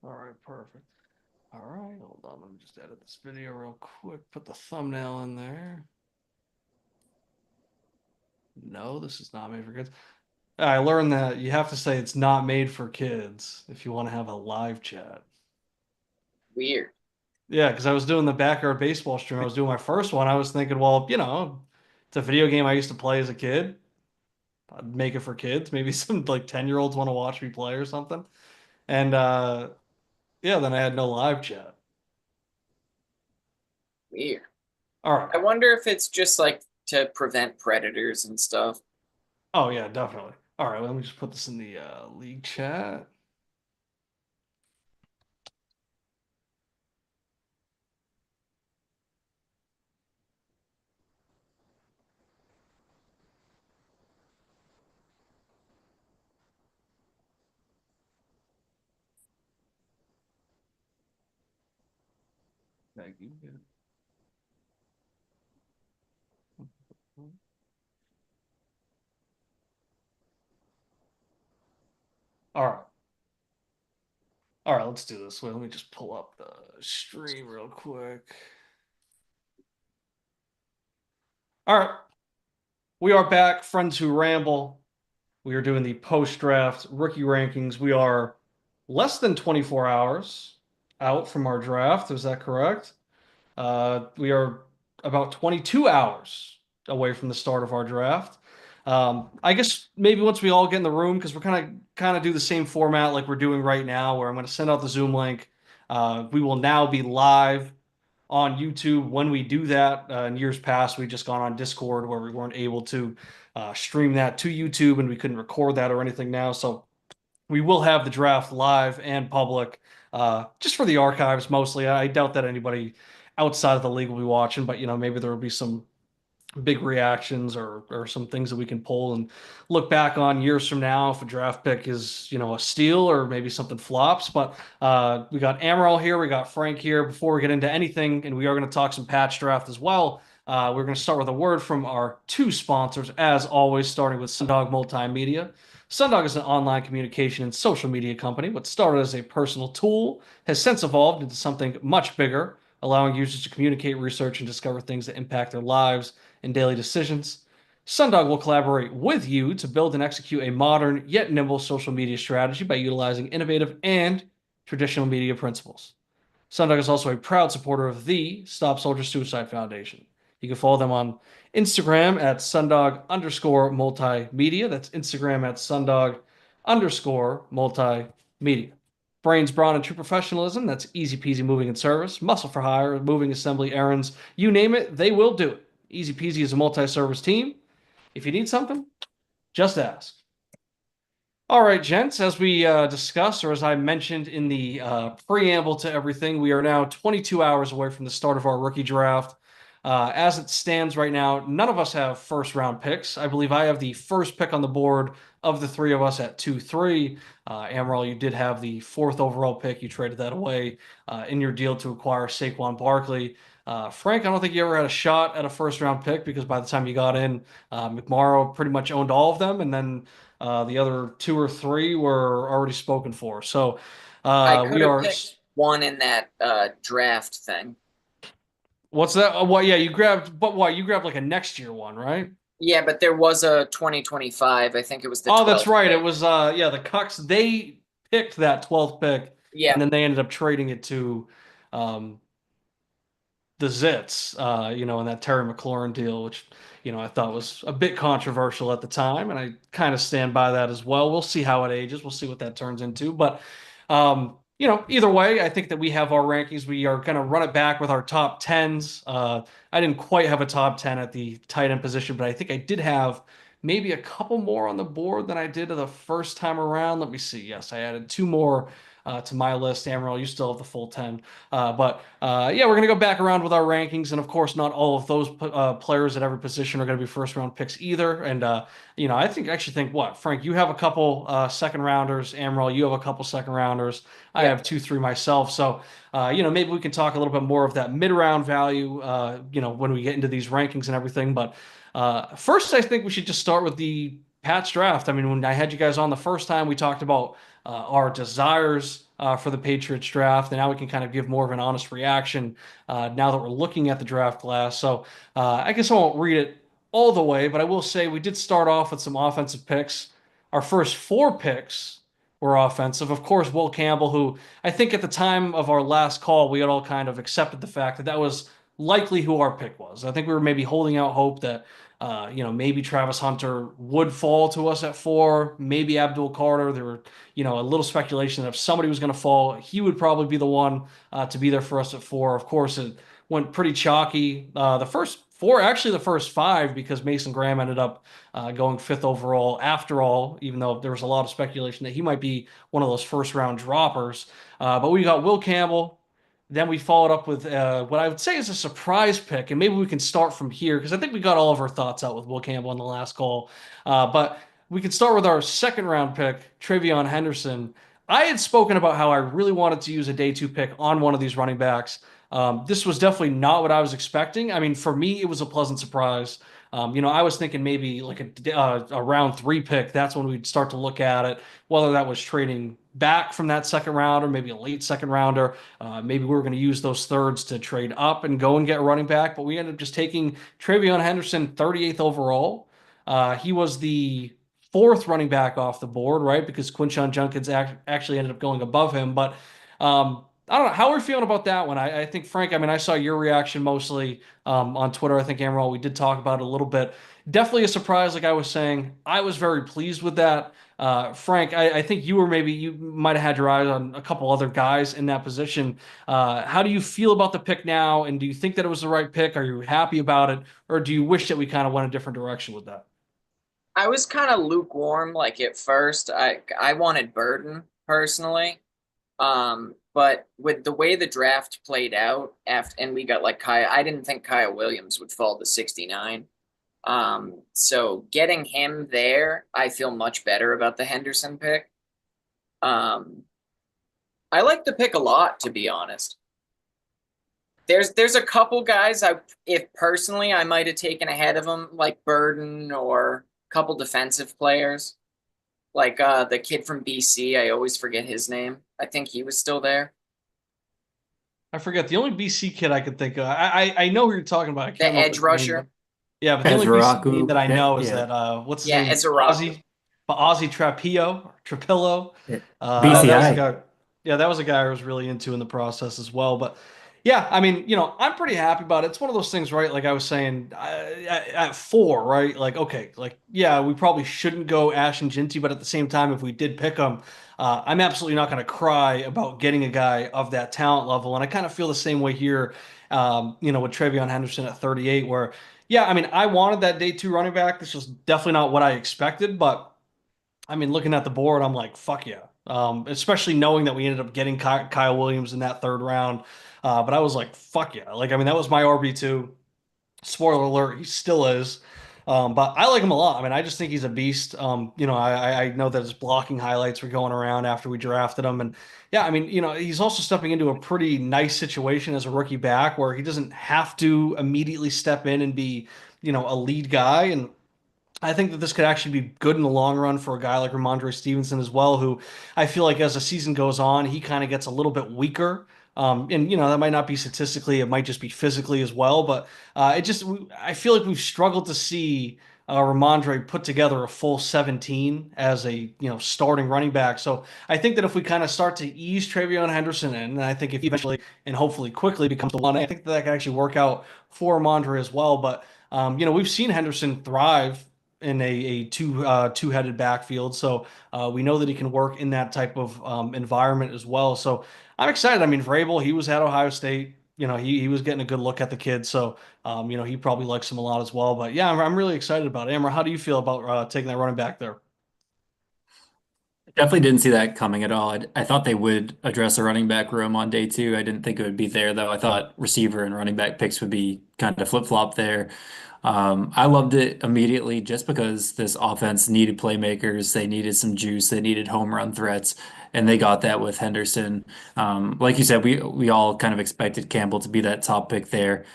All right, perfect. All right, hold on. Let me just edit this video real quick. Put the thumbnail in there. No, this is not made for kids. I learned that you have to say it's not made for kids if you want to have a live chat. Weird. Yeah, because I was doing the backyard baseball stream. I was doing my first one. I was thinking, well, it's a video game I used to play as a kid. I'd make it for kids. Maybe some like 10-year-olds want to watch me play or something. And yeah, then I had no live chat. Weird. All right. I wonder if it's just like to prevent predators and stuff. Oh yeah, definitely. All right, let me just put this in the league chat. Thank you. All right. All right, let's do this. Wait, let me just pull up the stream real quick. All right. We are back, friends who ramble. We are doing the post-draft rookie rankings. We are less than 24 hours out from our draft. Is that correct? We are about 22 hours away from the start of our draft. I guess maybe once we all get in the room, because we're kind of do the same format like we're doing right now, where I'm going to send out the Zoom link. We will now be live on YouTube. When we do that, in years past, we just gone on Discord where we weren't able to stream that to YouTube and we couldn't record that or anything now. So we will have the draft live and public, just for the archives mostly. I doubt that anybody outside of the league will be watching, but maybe there will be some big reactions or some things that we can pull and look back on years from now if a draft pick is a steal or maybe something flops. But we got Amaral here, we got Frank here. Before we get into anything, and we are going to talk some patch draft as well. We're going to start with a word from our two sponsors, as always, starting with Sundog Multimedia. Sundog is an online communication and social media company. What started as a personal tool has since evolved into something much bigger, allowing users to communicate, research, and discover things that impact their lives and daily decisions. Sundog will collaborate with you to build and execute a modern yet nimble social media strategy by utilizing innovative and traditional media principles. Sundog is also a proud supporter of the Stop Soldier Suicide Foundation. You can follow them on Instagram at sundog underscore multimedia. That's Instagram at sundog underscore multimedia. Brains, brawn, and true professionalism. That's easy peasy moving and service. Muscle for hire, moving assembly errands. You name it, they will do it. Easy peasy is a multi service team. If you need something, just ask. All right, gents, as we discussed, or as I mentioned in the preamble to everything, we are now 22 hours away from the start of our rookie draft. As it stands right now, none of us have first round picks. I believe I have the first pick on the board of the three of us at 2-3. Amaral, you did have the fourth overall pick. You traded that away in your deal to acquire Saquon Barkley. Frank, I don't think you ever had a shot at a first round pick because by the time you got in, McMorrow pretty much owned all of them. And then the other two or three were already spoken for. So I could we have are. picked one in that draft thing. What's that? Well, yeah, you grabbed, but why? You grabbed like a next year one, right? Yeah, but there was a 2025. I think it was the Oh, that's 12th right. It pick. was yeah, the Cucks. They picked that 12th pick, and Yeah, then they ended up trading it to um, the Zits, in that Terry McLaurin deal, which, I thought was a bit controversial at the time, and I kind of stand by that as well. We'll see how it ages. We'll see what that turns into. But, either way, I think that we have our rankings. We are going to run it back with our top tens. I didn't quite have a top 10 at the tight end position, but I think I did have maybe a couple more on the board than I did the first time around. Let me see. Yes, I added two more to my list. Amaral, you still have the full 10. But yeah, we're going to go back around with our rankings. And of course, not all of those players at every position are going to be first round picks either. And, I actually think what, Frank, you have a couple second rounders. Amaral, you have a couple second rounders. I yeah. have 2, 3 myself. So, maybe we can talk a little bit more of that mid round value, when we get into these rankings and everything. But first, I think we should just start with the Pats draft. I mean, when I had you guys on the first time, we talked about our desires for the Patriots draft, and now we can kind of give more of an honest reaction now that we're looking at the draft class. So I guess I won't read it all the way, but I will say we did start off with some offensive picks. Our first four picks were offensive. Of course, Will Campbell, who I think at the time of our last call, we had all kind of accepted the fact that that was likely who our pick was. I think we were maybe holding out hope that maybe Travis Hunter would fall to us at four, maybe Abdul Carter. There were, a little speculation that if somebody was going to fall, he would probably be the one to be there for us at four. Of course, it went pretty chalky. The first four, actually the first five, because Mason Graham ended up going fifth overall after all, even though there was a lot of speculation that he might be one of those first round droppers. But we got Will Campbell. Then we followed up with what I would say is a surprise pick, and maybe we can start from here because I think we got all of our thoughts out with Will Campbell on the last call. But we can start with our second round pick, Travion Henderson. I had spoken about how I really wanted to use a day two pick on one of these running backs. This was definitely not what I was expecting. I mean, for me, it was a pleasant surprise. I was thinking maybe like a round three pick. That's when we'd start to look at it, whether that was trading back from that second round or maybe a late second rounder. Maybe we were going to use those thirds to trade up and go and get a running back, but we ended up just taking Travion Henderson 38th overall. He was the fourth running back off the board, right? Because Quinshon Judkins actually ended up going above him. But I don't know how we're feeling about that one. I think Frank. I mean, I saw your reaction mostly on Twitter. I think Amaral, we did talk about it a little bit. Definitely a surprise, like I was saying. I was very pleased with that. Frank, I think you might have had your eyes on a couple other guys in that position. How do you feel about the pick now? And do you think that it was the right pick? Are you happy about it, or do you wish that we kind of went a different direction with that? I was kind of lukewarm. Like at first, I wanted Burden personally. But with the way the draft played out after, and we got like Kaya, I didn't think Kaya Williams would fall to 69. So getting him there, I feel much better about the Henderson pick. Um, I like the pick a lot, to be honest. There's a couple guys if personally I might have taken ahead of him, like Burden or a couple defensive players, like the kid from BC. I always forget his name. I think he was still there. I forget the only BC kid I could think of. I know who you're talking about. I The can't remember edge his name, but rusher. yeah, but the only BC name that Ezraku. I know is Yeah. that what's his Yeah, name? Ezraku. Ozzy Trapillo or Trapillo. Yeah. That was a BCI. guy. Yeah, that was a guy I was really into in the process as well. But yeah, I mean, I'm pretty happy about it. It's one of those things, right? Like I was saying, at four, right? Like, okay, like yeah, we probably shouldn't go Ash and Ginty, but at the same time, if we did pick them, I'm absolutely not going to cry about getting a guy of that talent level. And I kind of feel the same way here, with Travion Henderson at 38, where yeah, I mean, I wanted that day two running back. This was definitely not what I expected, but. I mean, looking at the board, I'm like, fuck yeah. Especially knowing that we ended up getting Kyle Williams in that third round. But I was like, fuck yeah. Like, I mean, that was my RB2. Spoiler alert, he still is. But I like him a lot. I mean, I just think he's a beast. I know that his blocking highlights were going around after we drafted him. And yeah, I mean, he's also stepping into a pretty nice situation as a rookie back where he doesn't have to immediately step in and be, a lead guy. And I think that this could actually be good in the long run for a guy like Ramondre Stevenson as well, who I feel like as the season goes on, he kind of gets a little bit weaker. And that might not be statistically, it might just be physically as well. But I feel like we've struggled to see Ramondre put together a full 17 as a starting running back. So I think that if we kind of start to ease Travion Henderson in, and I think if he eventually and hopefully quickly becomes the one, I think that can actually work out for Ramondre as well. But we've seen Henderson thrive in a two-headed backfield. So we know that he can work in that type of environment as well. So I'm excited. I mean, Vrabel, he was at Ohio State. He was getting a good look at the kid. So he probably likes him a lot as well. But yeah, I'm really excited about it. Amber, how do you feel about taking that running back there? Definitely didn't see that coming at all. I thought they would address a running back room on day two. I didn't think it would be there, though. I thought receiver and running back picks would be kind of flip-flop there. I loved it immediately just because this offense needed playmakers. They needed some juice. They needed home run threats, and they got that with Henderson. Like you said, we all kind of expected Campbell to be that top pick there.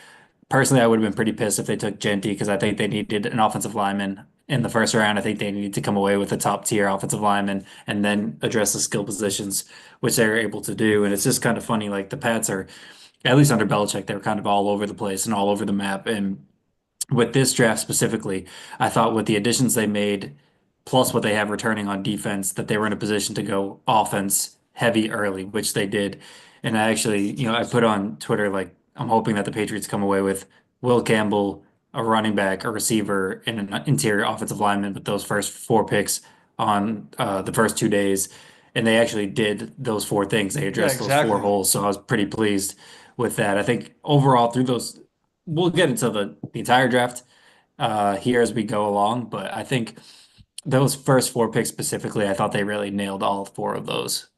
Personally, I would have been pretty pissed if they took Genty because I think they needed an offensive lineman. in the first round. I think they need to come away with a top tier offensive lineman and then address the skill positions, which they were able to do. And it's just kind of funny, like the Pats are, at least under Belichick, they were kind of all over the place and all over the map. And with this draft specifically, I thought with the additions they made, plus what they have returning on defense, that they were in a position to go offense heavy early, which they did. And I actually, I put on Twitter like I'm hoping that the Patriots come away with Will Campbell, a running back, a receiver, and an interior offensive lineman with those first four picks on the first 2 days. And they actually did those four things. They Yeah, addressed those four exactly. holes. So I was pretty pleased with that. I think overall through those, we'll get into the entire draft here as we go along, but I think those first four picks specifically, I thought they really nailed all four of those.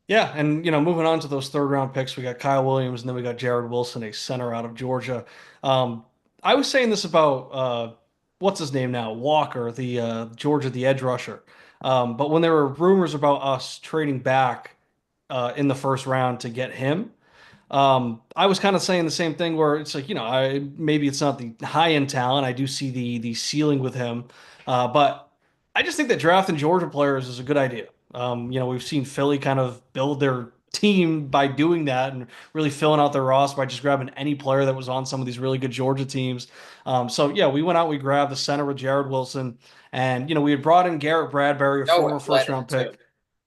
Yeah, and moving on to those third round picks, we got Kyle Williams, and then we got Jared Wilson, a center out of Georgia. Um, I was saying this about what's his name now, Walker, the Georgia, the edge rusher. But when there were rumors about us trading back in the first round to get him, I was kind of saying the same thing where it's like, maybe it's not the high end talent. I do see the ceiling with him, but I just think that drafting Georgia players is a good idea. We've seen Philly kind of build their team by doing that and really filling out their roster by just grabbing any player that was on some of these really good Georgia teams. So yeah, we went out, we grabbed the center with Jared Wilson, and we had brought in Garrett Bradbury, a So former first athletic round too. pick.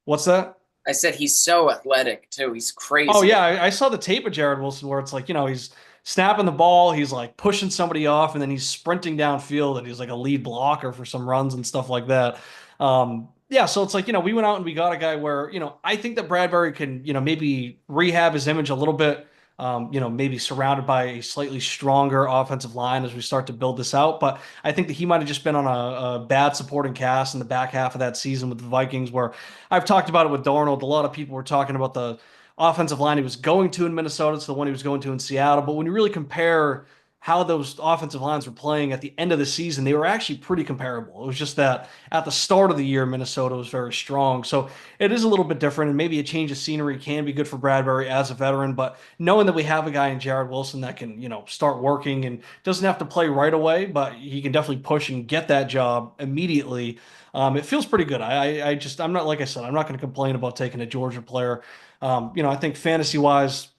What's that? I said he's so athletic too. He's Oh crazy. yeah, I saw the tape of Jared Wilson where it's like, he's snapping the ball, he's like pushing somebody off, and then he's sprinting downfield and he's like a lead blocker for some runs and stuff like that. Yeah, so it's like, we went out and we got a guy where, I think that Bradbury can, maybe rehab his image a little bit. Maybe surrounded by a slightly stronger offensive line as we start to build this out. But I think that he might have just been on a bad supporting cast in the back half of that season with the Vikings, where I've talked about it with Darnold. A lot of people were talking about the offensive line he was going to in Minnesota to the one he was going to in Seattle. But when you really compare how those offensive lines were playing at the end of the season, they were actually pretty comparable. It was just that at the start of the year, Minnesota was very strong. So it is a little bit different, and maybe a change of scenery can be good for Bradbury as a veteran. But knowing that we have a guy in Jared Wilson that can, start working and doesn't have to play right away, but he can definitely push and get that job immediately. It feels pretty good. I'm not, like I said, I'm not going to complain about taking a Georgia player. I think fantasy wise,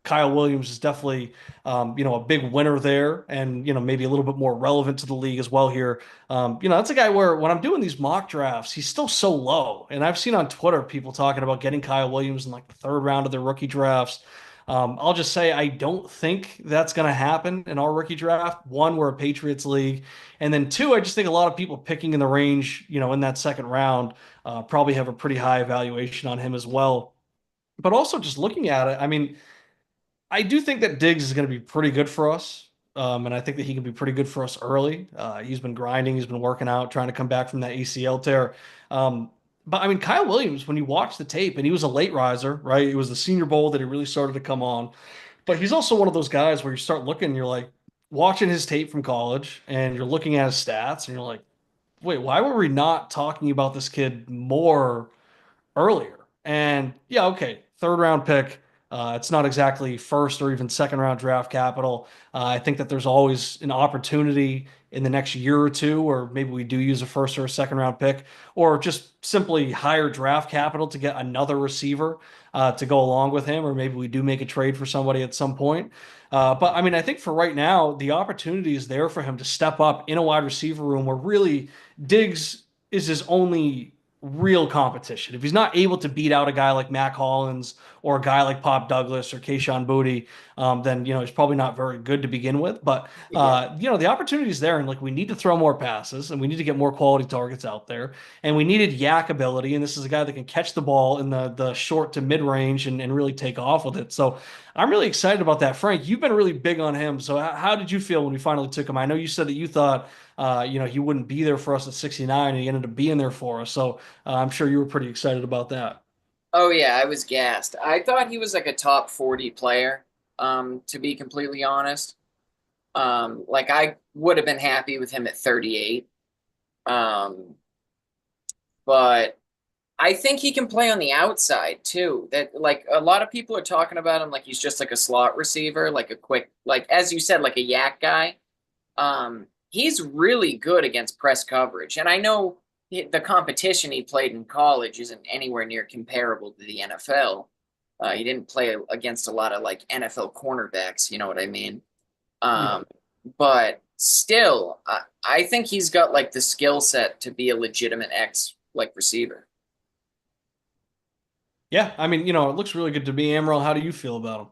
Kyle Williams is definitely, a big winner there and, maybe a little bit more relevant to the league as well here. That's a guy where when I'm doing these mock drafts, he's still so low. And I've seen on Twitter people talking about getting Kyle Williams in like the third round of their rookie drafts. I'll just say I don't think that's going to happen in our rookie draft. One, we're a Patriots league. And then two, I just think a lot of people picking in the range, in that second round, probably have a pretty high evaluation on him as well. But also just looking at it, I mean, I do think that Diggs is going to be pretty good for us. And I think that he can be pretty good for us early. He's been grinding, he's been working out, trying to come back from that ACL tear. But I mean, Kyle Williams, when you watch the tape, and he was a late riser, right? It was the Senior Bowl that he really started to come on. But he's also one of those guys where you start looking, you're like watching his tape from college, and you're looking at his stats, and you're like, wait, why were we not talking about this kid more earlier? And yeah, okay, third round pick. It's not exactly first or even second round draft capital. I think that there's always an opportunity in the next year or two, or maybe we do use a first or a second round pick, or just simply higher draft capital to get another receiver to go along with him, or maybe we do make a trade for somebody at some point. But I mean, I think for right now, the opportunity is there for him to step up in a wide receiver room where really Diggs is his only real competition. If he's not able to beat out a guy like Mac Hollins or a guy like Pop Douglas or Kayshon Boutte, then he's probably not very good to begin with. But Yeah. the opportunity is there, and like we need to throw more passes, and we need to get more quality targets out there, and we needed yak ability, and this is a guy that can catch the ball in the short to mid range and really take off with it. So I'm really excited about that. Frank, you've been really big on him. So how did you feel when we finally took him? I know you said that you thought he wouldn't be there for us at 69, and he ended up being there for us. So I'm sure you were pretty excited about that. Oh yeah, I was gassed. I thought he was like a top 40 player, to be completely honest. Like I would have been happy with him at 38. Um, but I think he can play on the outside too. That like a lot of people are talking about him like he's just like a slot receiver, like a quick, like as you said, like a yak guy. he's really good against press coverage. And I know the competition he played in college isn't anywhere near comparable to the NFL. He didn't play against a lot of like NFL cornerbacks, you know what I mean? Yeah. Um, but still, I think he's got like the skill set to be a legitimate X like receiver. Yeah, I mean, it looks really good to me. Amaral, how do you feel about him?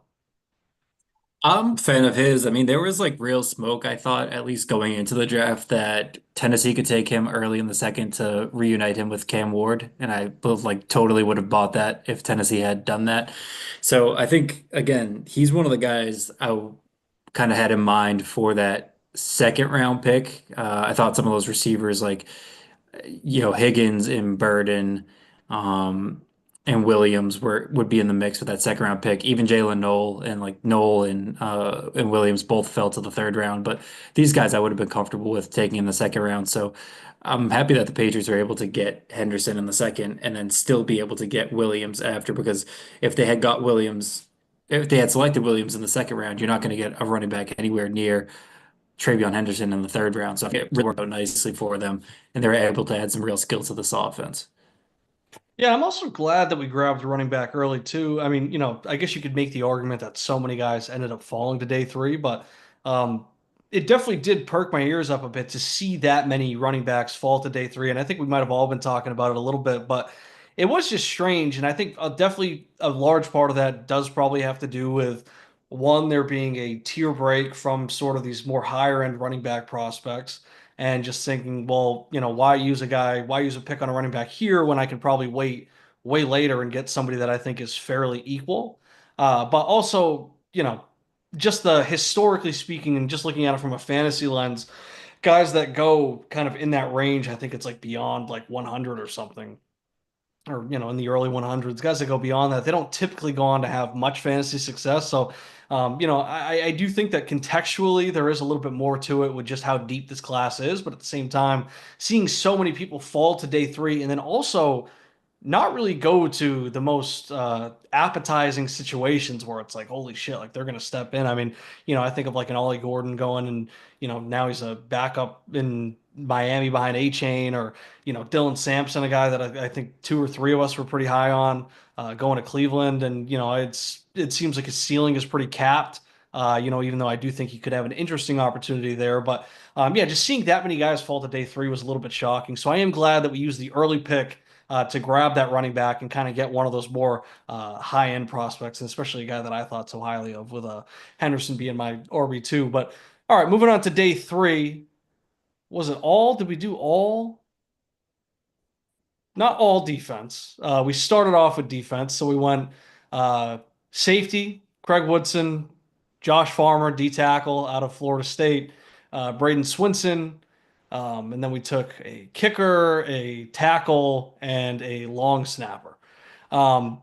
I'm a fan of his. I mean, there was like real smoke, I thought, at least going into the draft, that Tennessee could take him early in the second to reunite him with Cam Ward. And I both like totally would have bought that if Tennessee had done that. So I think, again, he's one of the guys I kind of had in mind for that second round pick. I thought some of those receivers like Higgins and Burden, um, and Williams would be in the mix with that second round pick. Even Jalen Noel and like Noel and Williams both fell to the third round, but these guys I would have been comfortable with taking in the second round. So I'm happy that the Patriots are able to get Henderson in the second and then still be able to get Williams after, because if they had got Williams. If they had selected Williams in the second round, you're not going to get a running back anywhere near Travion Henderson in the third round. So it really worked out nicely for them, and they were able to add some real skill to this offense. Yeah, I'm also glad that we grabbed the running back early too. I mean, I guess you could make the argument that so many guys ended up falling to day three, but um, it definitely did perk my ears up a bit to see that many running backs fall to day three. And I think we might have all been talking about it a little bit, but it was just strange. And I think definitely a large part of that does probably have to do with one, there being a tier break from sort of these more higher end running back prospects and just thinking, well, why use a pick on a running back here when I can probably wait way later and get somebody that I think is fairly equal. But also, just the historically speaking and just looking at it from a fantasy lens, guys that go kind of in that range, I think it's like beyond like 100 or something, or in the early 100s, guys that go beyond that, they don't typically go on to have much fantasy success. So I do think that contextually there is a little bit more to it with just how deep this class is, but at the same time, seeing so many people fall to day three and then also not really go to the most appetizing situations where it's like, holy shit, like they're going to step in. I mean, I think of like an Ollie Gordon going and, now he's a backup in Miami behind A Chain, or, Dylan Sampson, a guy that I think two or three of us were pretty high on going to Cleveland. And, it seems like his ceiling is pretty capped. Even though I do think he could have an interesting opportunity there. But yeah, just seeing that many guys fall to day three was a little bit shocking. So I am glad that we used the early pick to grab that running back and kind of get one of those more high-end prospects, and especially a guy that I thought so highly of with Henderson being my RB2. But all right, moving on to day three. Was it all? Did we do all? Not all defense. We started off with defense, so we went uh, safety, Craig Woodson, Josh Farmer, D tackle out of Florida State, Braden Swinson, and then we took a kicker, a tackle, and a long snapper. Um,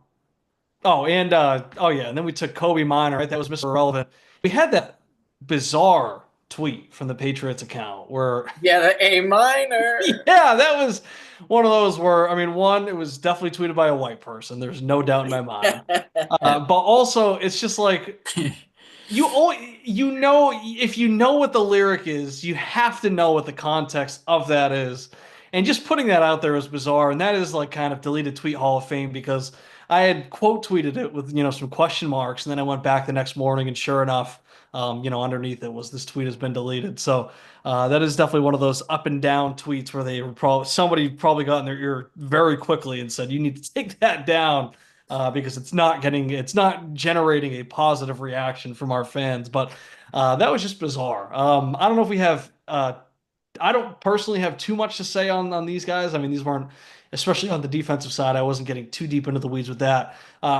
oh yeah, and then we took Kobe Minor, right? That was Mr. Irrelevant. We had that bizarre tweet from the Patriots account where Yeah, the A minor. yeah, that was one of those where, I mean, one, it was definitely tweeted by a white person. There's no doubt in my mind. But also, it's just like if you know what the lyric is, you have to know what the context of that is. And just putting that out there is bizarre. And that is like kind of deleted tweet Hall of Fame because I had quote tweeted it with, some question marks. And then I went back the next morning and sure enough, underneath it was this tweet has been deleted. So that is definitely one of those up and down tweets where they were probably somebody probably got in their ear very quickly and said, you need to take that down because it's not generating a positive reaction from our fans. But that was just bizarre. I don't know if we have. I don't personally have too much to say on these guys. I mean, these weren't, especially on the defensive side. I wasn't getting too deep into the weeds with that.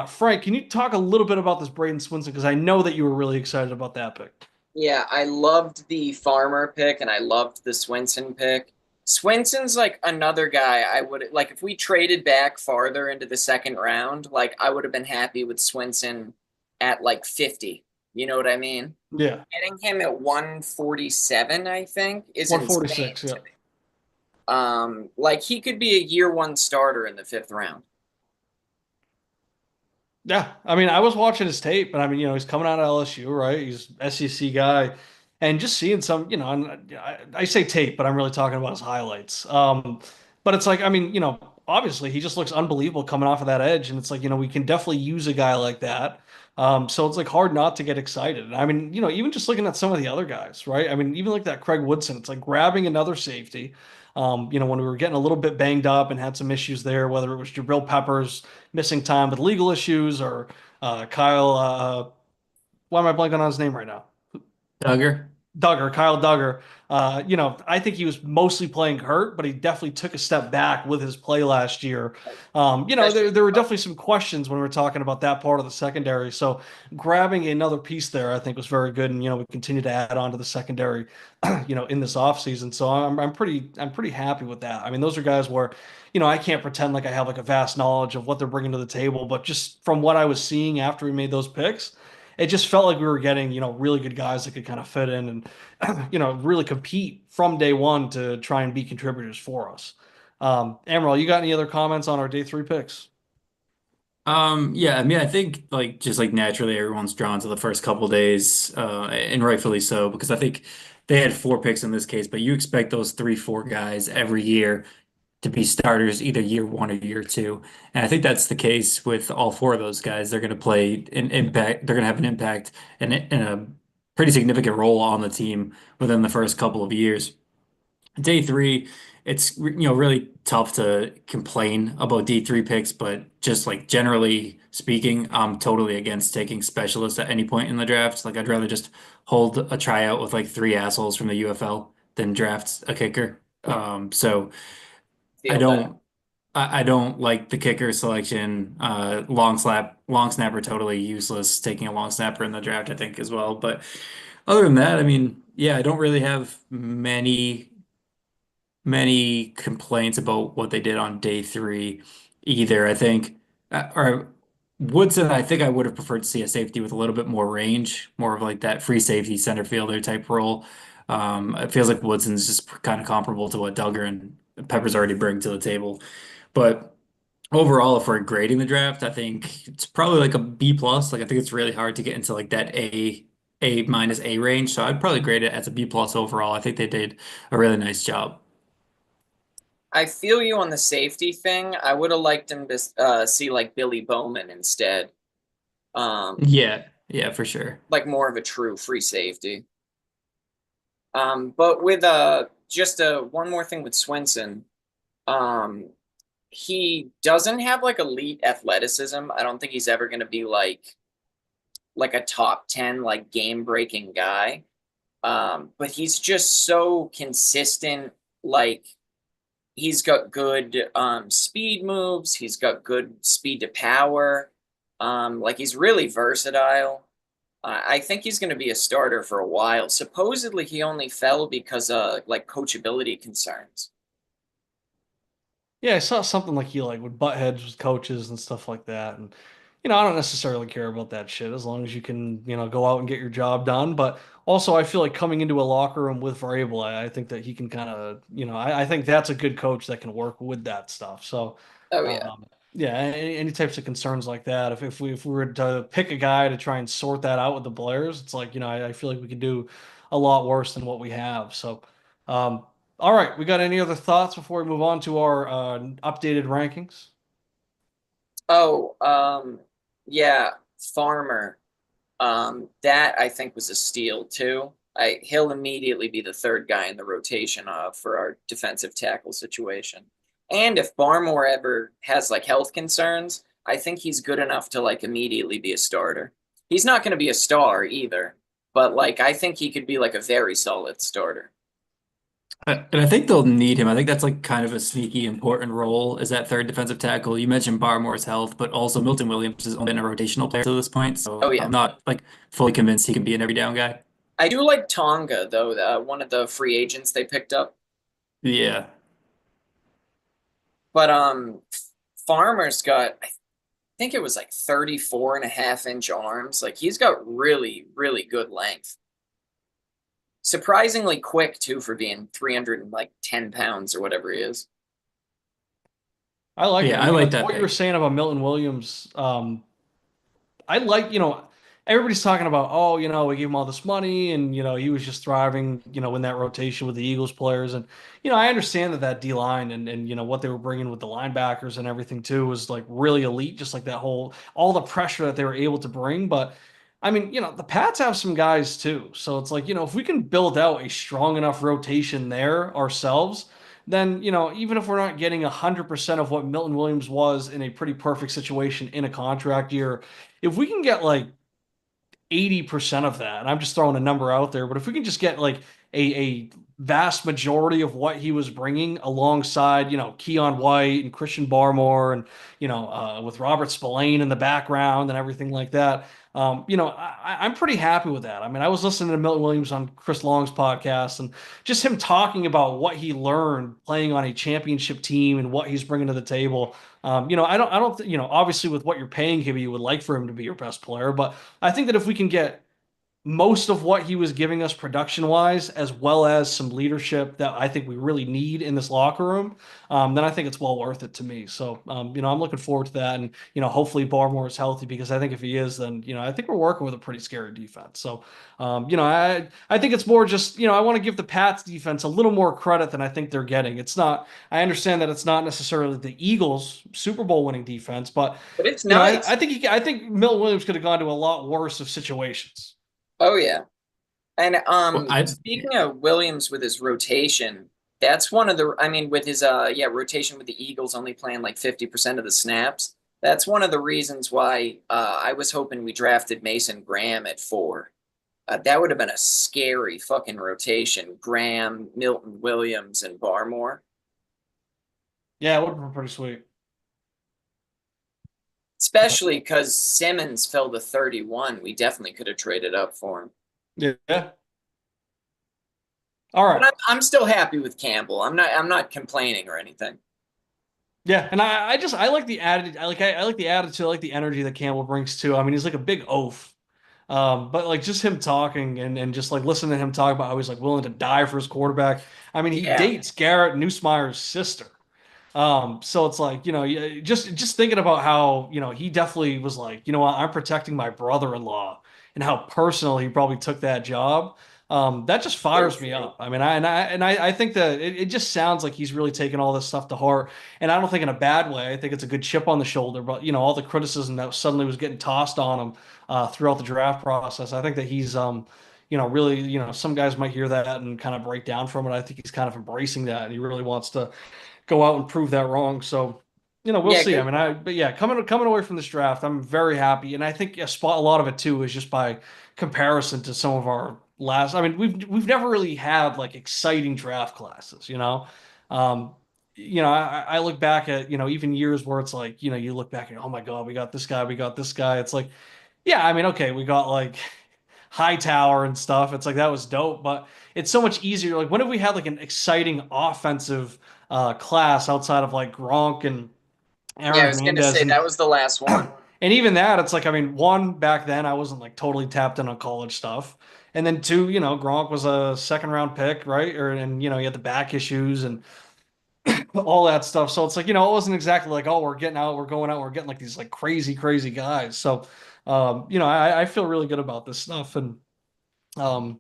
Frank, can you talk a little bit about this Braden Swinson? Because I know that you were really excited about that pick. Yeah, I loved the Farmer pick and I loved the Swinson pick. Swinson's like another guy I would like if we traded back farther into the second round, like I would have been happy with Swinson at like 50. You know what I mean? Yeah, Getting him at 147, I think, is insane 146. Yeah. to me. Like he could be a year one starter in the fifth round. Yeah, I mean, I was watching his tape, but I mean, he's coming out of LSU, right? He's SEC guy. and just seeing some, and I say tape, but I'm really talking about his highlights. But it's like, I mean, obviously he just looks unbelievable coming off of that edge, and it's like, we can definitely use a guy like that. So it's like hard not to get excited. And I mean, even just looking at some of the other guys, right? I mean, even like that Craig Woodson, it's like grabbing another safety. When we were getting a little bit banged up and had some issues there, whether it was Jabril Peppers missing time with legal issues or Kyle, why am I blanking on his name right now? Duggar. Kyle Duggar. I think he was mostly playing hurt, but he definitely took a step back with his play last year. Especially There were definitely some questions when we were talking about that part of the secondary. So grabbing another piece there, I think was very good. And, we continue to add on to the secondary, in this offseason. So I'm pretty happy with that. I mean, those are guys where, I can't pretend like I have like a vast knowledge of what they're bringing to the table, but just from what I was seeing after we made those picks, it just felt like we were getting, really good guys that could kind of fit in and, really compete from day one to try and be contributors for us. Amaral, you got any other comments on our day three picks? Yeah, I mean, I think like just like naturally everyone's drawn to the first couple days, and rightfully so, because I think they had four picks in this case, but you expect those three, four guys every year to be starters either year one or year two. And I think that's the case with all four of those guys. They're going to play an impact, they're going to have an impact and a pretty significant role on the team within the first couple of years. Day three, it's really tough to complain about D3 picks, but just like generally speaking, I'm totally against taking specialists at any point in the draft. Like I'd rather just hold a tryout with like three assholes from the UFL than draft a kicker. So I feel that. don't I don't like the kicker selection. Long snapper, totally useless. Taking a long snapper in the draft, I think, as well. But other than that, I mean, yeah, I don't really have many complaints about what they did on day three either. I think, or Woodson, I think I would have preferred to see a safety with a little bit more range, more of like that free safety center fielder type role. It feels like Woodson's just kind of comparable to what Duggar and Peppers already bring to the table. But overall, if we're grading the draft, I think it's probably like a B plus. Like I think it's really hard to get into like that A minus A range. So I'd probably grade it as a B plus overall. I think they did a really nice job. I feel you on the safety thing. I would have liked him to see like Billy Bowman instead. Um, Yeah, yeah, for sure. like more of a true free safety. But with just one more thing with Swinson, um, he doesn't have like elite athleticism. I don't think he's ever going to be like a top 10 like game breaking guy. But he's just so consistent. Like he's got good speed moves. He's got good speed to power. Like he's really versatile. I think he's going to be a starter for a while. Supposedly, he only fell because of like coachability concerns. Yeah, I saw something like he like would butt heads with coaches and stuff like that. And I don't necessarily care about that shit as long as you can, go out and get your job done. But also I feel like coming into a locker room with Variable, I think that he can kind of, I think that's a good coach that can work with that stuff. So Oh yeah. yeah, any types of concerns like that. If we were to pick a guy to try and sort that out with the Blairs, it's like, I feel like we could do a lot worse than what we have. So um all right, we got any other thoughts before we move on to our updated rankings? Oh, yeah, Farmer. That I think was a steal too. He'll immediately be the third guy in the rotation for our defensive tackle situation. And if Barmore ever has like health concerns, I think he's good enough to like immediately be a starter. He's not going to be a star either, but like I think he could be like a very solid starter. And I think they'll need him. I think that's like kind of a sneaky important role is that third defensive tackle. You mentioned Barmore's health, but also Milton Williams has only been a rotational player to this point, Oh so yeah. I'm not like fully convinced he can be an every down guy. I do like Tonga though, one of the free agents they picked up. Yeah. But Farmer's got I think it was like 34.5 inch arms. Like he's got really, really good length. Surprisingly quick too for being 300 and like 10 pounds or whatever he is. I like it. Yeah, And I like to that what you were pick. saying about Milton Williams, I like, everybody's talking about, oh, we gave him all this money and, he was just thriving, in that rotation with the Eagles players. And, I understand that D line and, what they were bringing with the linebackers and everything too was like really elite, just like all the pressure that they were able to bring. But I mean, the Pats have some guys too. So it's like, if we can build out a strong enough rotation there ourselves, then, even if we're not getting 100% of what Milton Williams was in a pretty perfect situation in a contract year, if we can get like 80% of that, and I'm just throwing a number out there, but if we can just get like a vast majority of what he was bringing alongside, Keon White and Christian Barmore and, with Robert Spillane in the background and everything like that, I'm pretty happy with that. I mean, I was listening to Milton Williams on Chris Long's podcast and just him talking about what he learned playing on a championship team and what he's bringing to the table. I don't, obviously with what you're paying him, you would like for him to be your best player, but I think that if we can get most of what he was giving us production wise, as well as some leadership that I think we really need in this locker room, then I think it's well worth it to me. So, I'm looking forward to that. And, hopefully Barmore is healthy because I think if he is, then, I think we're working with a pretty scary defense. So, I think it's more just, I want to give the Pats defense a little more credit than I think they're getting. It's not, I understand that it's not necessarily the Eagles Super Bowl winning defense, but, But it's nice. I think Milton Williams could have gone to a lot worse of situations. Oh yeah. And Well, I speaking of Williams with his rotation, that's one of the I mean with his rotation with the Eagles only playing like 50% of the snaps. That's one of the reasons why I was hoping we drafted Mason Graham at 4. That would have been a scary fucking rotation. Graham, Milton Williams, and Barmore. Yeah, it would have been pretty sweet. Especially because Simmons fell to 31. We definitely could have traded up for him. Yeah. All But right. I'm still happy with Campbell. I'm not complaining or anything. Yeah, and I like the attitude. I like the attitude. I like the energy that Campbell brings too. I mean, he's like a big oaf. But like just him talking and just like listening to him talk about how he's like willing to die for his quarterback. I mean, he Yeah. dates Garrett Nussmeier's sister. So it's like, just thinking about how, he definitely was like, what, I'm protecting my brother-in-law and how personal he probably took that job. That just So fires me true. up. I mean, I think that it just sounds like he's really taking all this stuff to heart. And I don't think in a bad way. I think it's a good chip on the shoulder, but all the criticism that suddenly was getting tossed on him throughout the draft process. I think that he's really, some guys might hear that and kind of break down from it. I think he's kind of embracing that and he really wants to go out and prove that wrong. So, we'll Yeah, see. I good. mean, but yeah, coming away from this draft, I'm very happy, and I think a lot of it too is just by comparison to some of our last. I mean, we've never really had like exciting draft classes, Um, I look back at even years where it's like you look back and oh my God, we got this guy, we got this guy. It's like yeah, I mean, okay, we got like Hightower and stuff. It's like that was dope, but it's so much easier. Like, when have we had like an exciting offensive class outside of like Gronk and Yeah, Aaron I was gonna Hernandez? say And that was the last one. even that, it's like, I mean, one, back then I wasn't like totally tapped in on college stuff. And then two, Gronk was a second round pick, right? And he had the back issues and all that stuff. So it's like, it wasn't exactly like, oh, we're going out, we're getting like these like crazy, crazy guys. So I feel really good about this stuff. And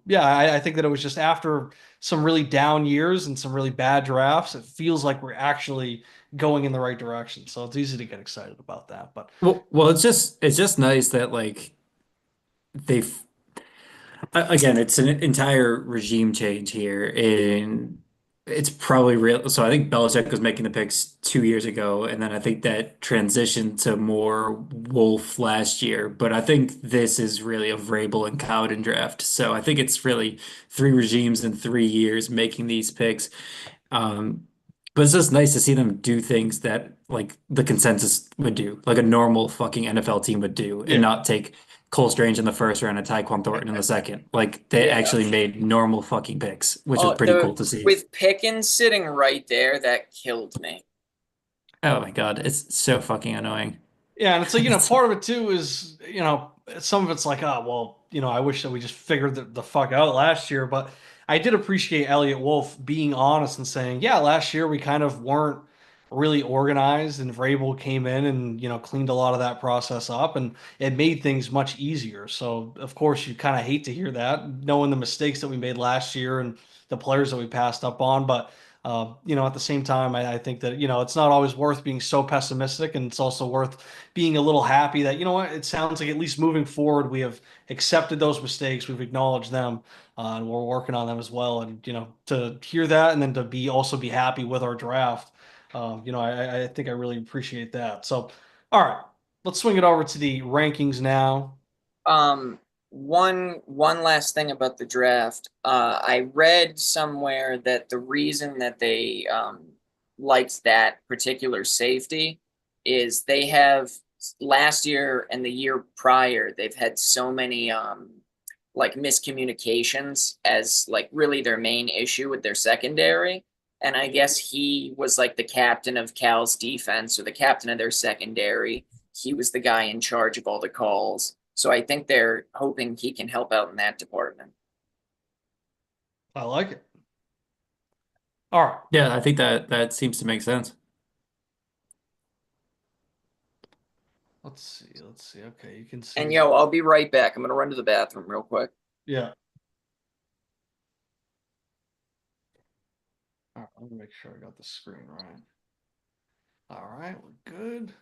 yeah, I think that it was just after some really down years and some really bad drafts, it feels like we're actually going in the right direction. So it's easy to get excited about that. But well, it's just nice that like they've again, it's an entire regime change here, and it's probably real. So I think Belichick was making the picks 2 years ago, and then I think that transitioned to more Wolf last year. But I think this is really a Vrabel and Cowden draft. So I think it's really three regimes in 3 years making these picks. Um, but it's just nice to see them do things that like the consensus would do, like a normal fucking NFL team would do, and yeah, not take Cole Strange in the first round and Tyquan Thornton in the second. Like they Yeah. actually made normal fucking picks, which was Oh, pretty the cool to see. with Pickens sitting right there, that killed me. Oh my God, it's so fucking annoying. yeah, and it's like It's, part of it too is some of it's like oh well I wish that we just figured the fuck out last year, but I did appreciate Elliot Wolf being honest and saying yeah last year we kind of weren't really organized, and Vrabel came in and cleaned a lot of that process up, and it made things much easier. So of course you kind of hate to hear that, knowing the mistakes that we made last year and the players that we passed up on. But at the same time, I think that it's not always worth being so pessimistic, and it's also worth being a little happy that what, it sounds like at least moving forward we have accepted those mistakes, we've acknowledged them, and we're working on them as well. And to hear that and then to be also be happy with our draft. I think I really appreciate that. So, all right, let's swing it over to the rankings now. Um, one last thing about the draft. I read somewhere that the reason that they liked that particular safety is they have last year and the year prior, they've had so many like miscommunications as like really their main issue with their secondary. And I guess he was like the captain of Cal's defense or the captain of their secondary. He was the guy in charge of all the calls. So I think they're hoping he can help out in that department. I like it. All right, Yeah, I think that seems to make sense. let's see. Let's see. Okay, you can And see. yo, I'll be right back. I'm gonna run to the bathroom real quick. Yeah. All right, let me make sure I got the screen right. All right, we're good.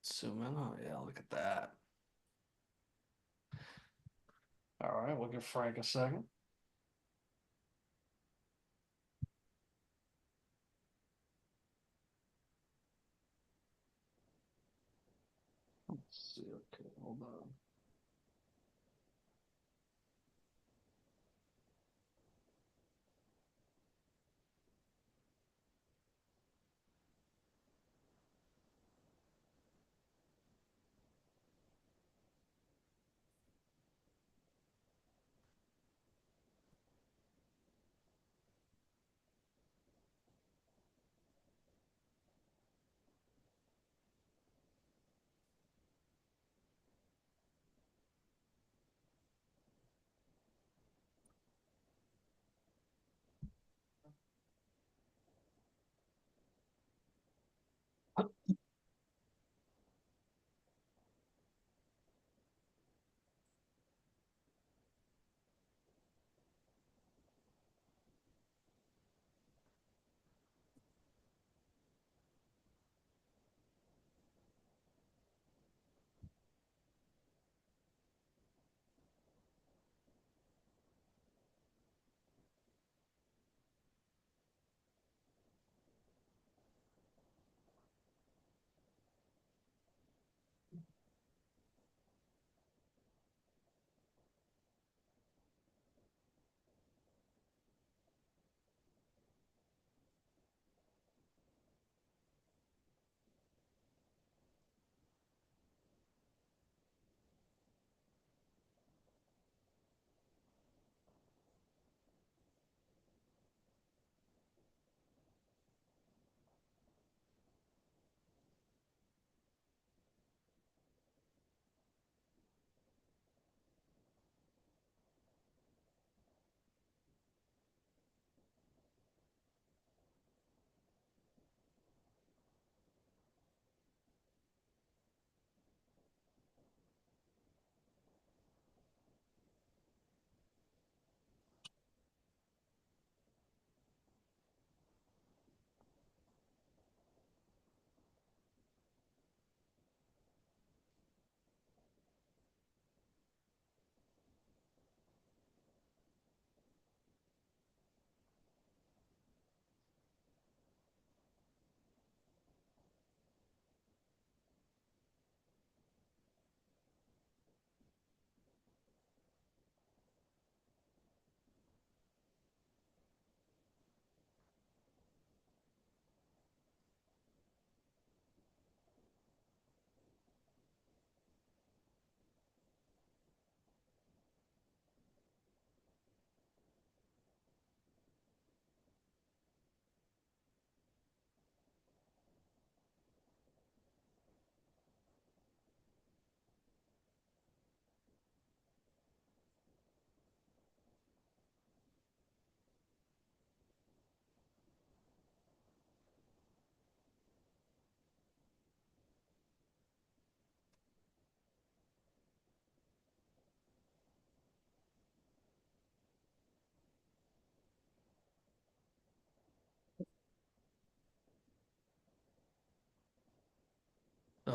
Zoom in. Oh yeah, look at that. All right, we'll give Frank a second. Let's see. Okay, hold on.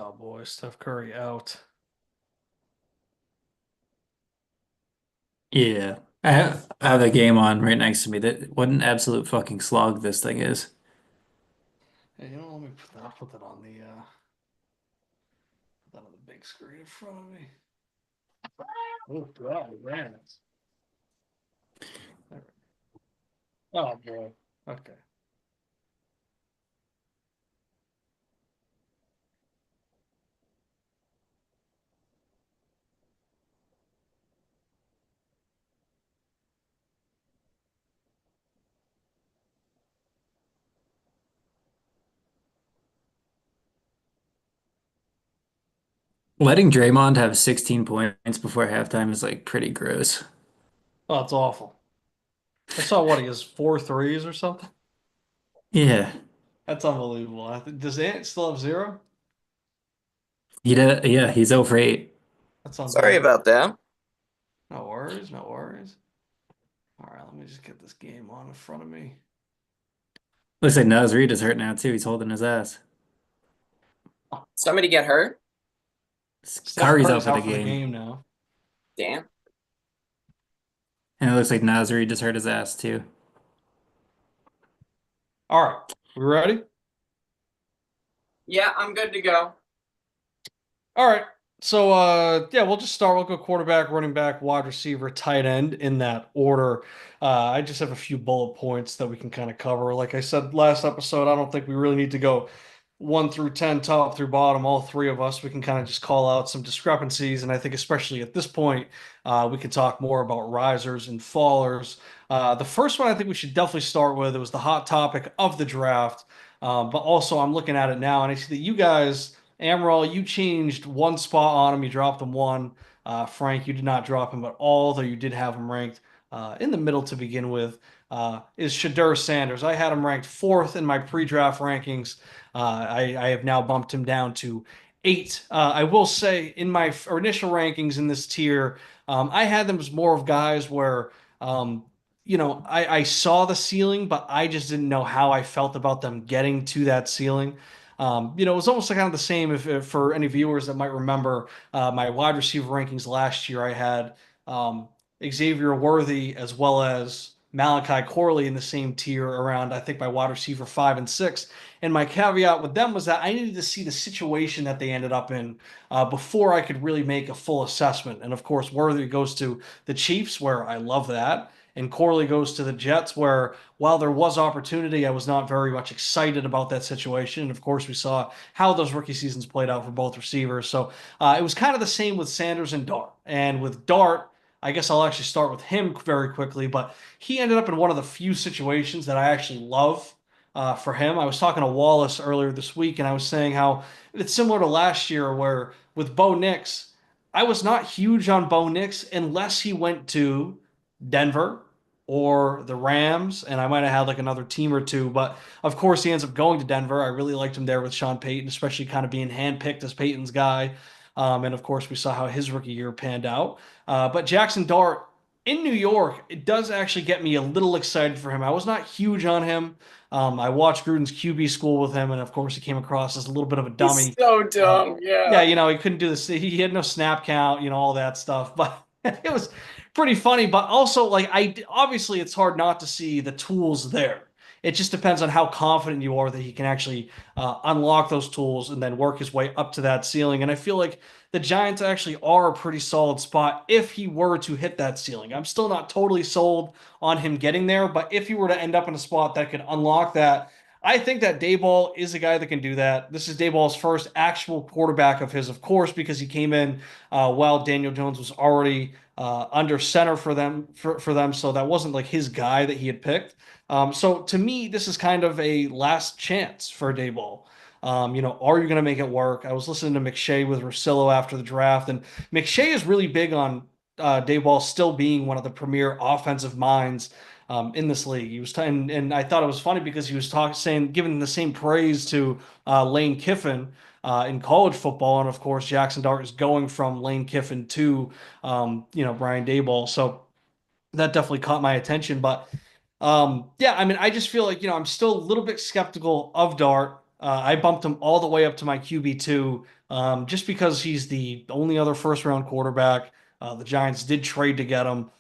Oh boy, Steph Curry out. Yeah. I have the game on right next to me. That what an absolute fucking slog this thing is. Hey, you know, let me put that on the big screen in front of me. Oh God, man. Oh boy. Okay. Letting Draymond have 16 points before halftime is like pretty gross. Oh, it's awful. I saw what he has four threes or something. Yeah. That's unbelievable. Does Ant still have zero? He did, yeah, he's 0 for 8. That's Sorry unbelievable. about that. No worries, no worries. All right, let me just get this game on in front of me. Looks like Naz Reid is hurt now too. He's holding his ass. Somebody get hurt? Steph Curry's out Curry's for the out for the game. game now. Damn. And it looks like Naz Reid just hurt his ass too. All right, we ready? Yeah, I'm good to go. All right. So yeah, we'll just start. We'll go quarterback, running back, wide receiver, tight end in that order. I just have a few bullet points that we can kind of cover. Like I said last episode, I don't think we really need to go 1 through 10, top through bottom, all three of us. We can kind of just call out some discrepancies. And I think especially at this point, we can talk more about risers and fallers. The first one I think we should definitely start with, it was the hot topic of the draft. But also I'm looking at it now and I see that you guys Amaral, you changed one spot on him. You dropped him one. Frank, you did not drop him at all, though you did have him ranked in the middle to begin with. Is Shadur Sanders. I had him ranked fourth in my pre-draft rankings. I have now bumped him down to eight. I will say in my initial rankings in this tier, I had them as more of guys where, um, I saw the ceiling, but I just didn't know how I felt about them getting to that ceiling. It was almost like kind of the same if for any viewers that might remember my wide receiver rankings last year, I had Xavier Worthy as well as Malachi Corley in the same tier around, I think, my wide receiver five and six. And my caveat with them was that I needed to see the situation that they ended up in before I could really make a full assessment. And of course, Worthy goes to the Chiefs, where I love that. And Corley goes to the Jets, where while there was opportunity, I was not very much excited about that situation. And of course, we saw how those rookie seasons played out for both receivers. So it was kind of the same with Sanders and Dart. And with Dart, I guess I'll actually start with him very quickly, but he ended up in one of the few situations that I actually love for him. I was talking to Wallace earlier this week, and I was saying how it's similar to last year, where with Bo Nix, I was not huge on Bo Nix unless he went to Denver or the Rams, and I might have had like another team or two. But of course, he ends up going to Denver. I really liked him there with Sean Payton, especially kind of being handpicked as Payton's guy. And of course, we saw how his rookie year panned out. But Jackson Dart in New York, it does actually get me a little excited for him. I was not huge on him. I watched Gruden's QB school with him, and of course, he came across as a little bit of a He's dummy. so Uh, dumb. yeah, Yeah. he couldn't do this. He had no snap count, all that stuff. But it was pretty funny. But also, like, obviously it's hard not to see the tools there. It just depends on how confident you are that he can actually unlock those tools and then work his way up to that ceiling. And I feel like the Giants actually are a pretty solid spot if he were to hit that ceiling. I'm still not totally sold on him getting there, but if he were to end up in a spot that could unlock that, I think that Dayball is a guy that can do that. This is Dayball's first actual quarterback of his, of course, because he came in while Daniel Jones was already under center for them. So that wasn't like his guy that he had picked. So to me, this is kind of a last chance for Dayball. Are you going to make it work? I was listening to McShay with Russillo after the draft, and McShay is really big on Dayball still being one of the premier offensive minds in this league. And I thought it was funny because he was giving the same praise to Lane Kiffin in college football, and of course Jackson Dart is going from Lane Kiffin to Brian Dayball. So that definitely caught my attention. But yeah, I mean, I just feel like, I'm still a little bit skeptical of Dart. I bumped him all the way up to my QB2. just because he's the only other first round quarterback. The Giants did trade to get him.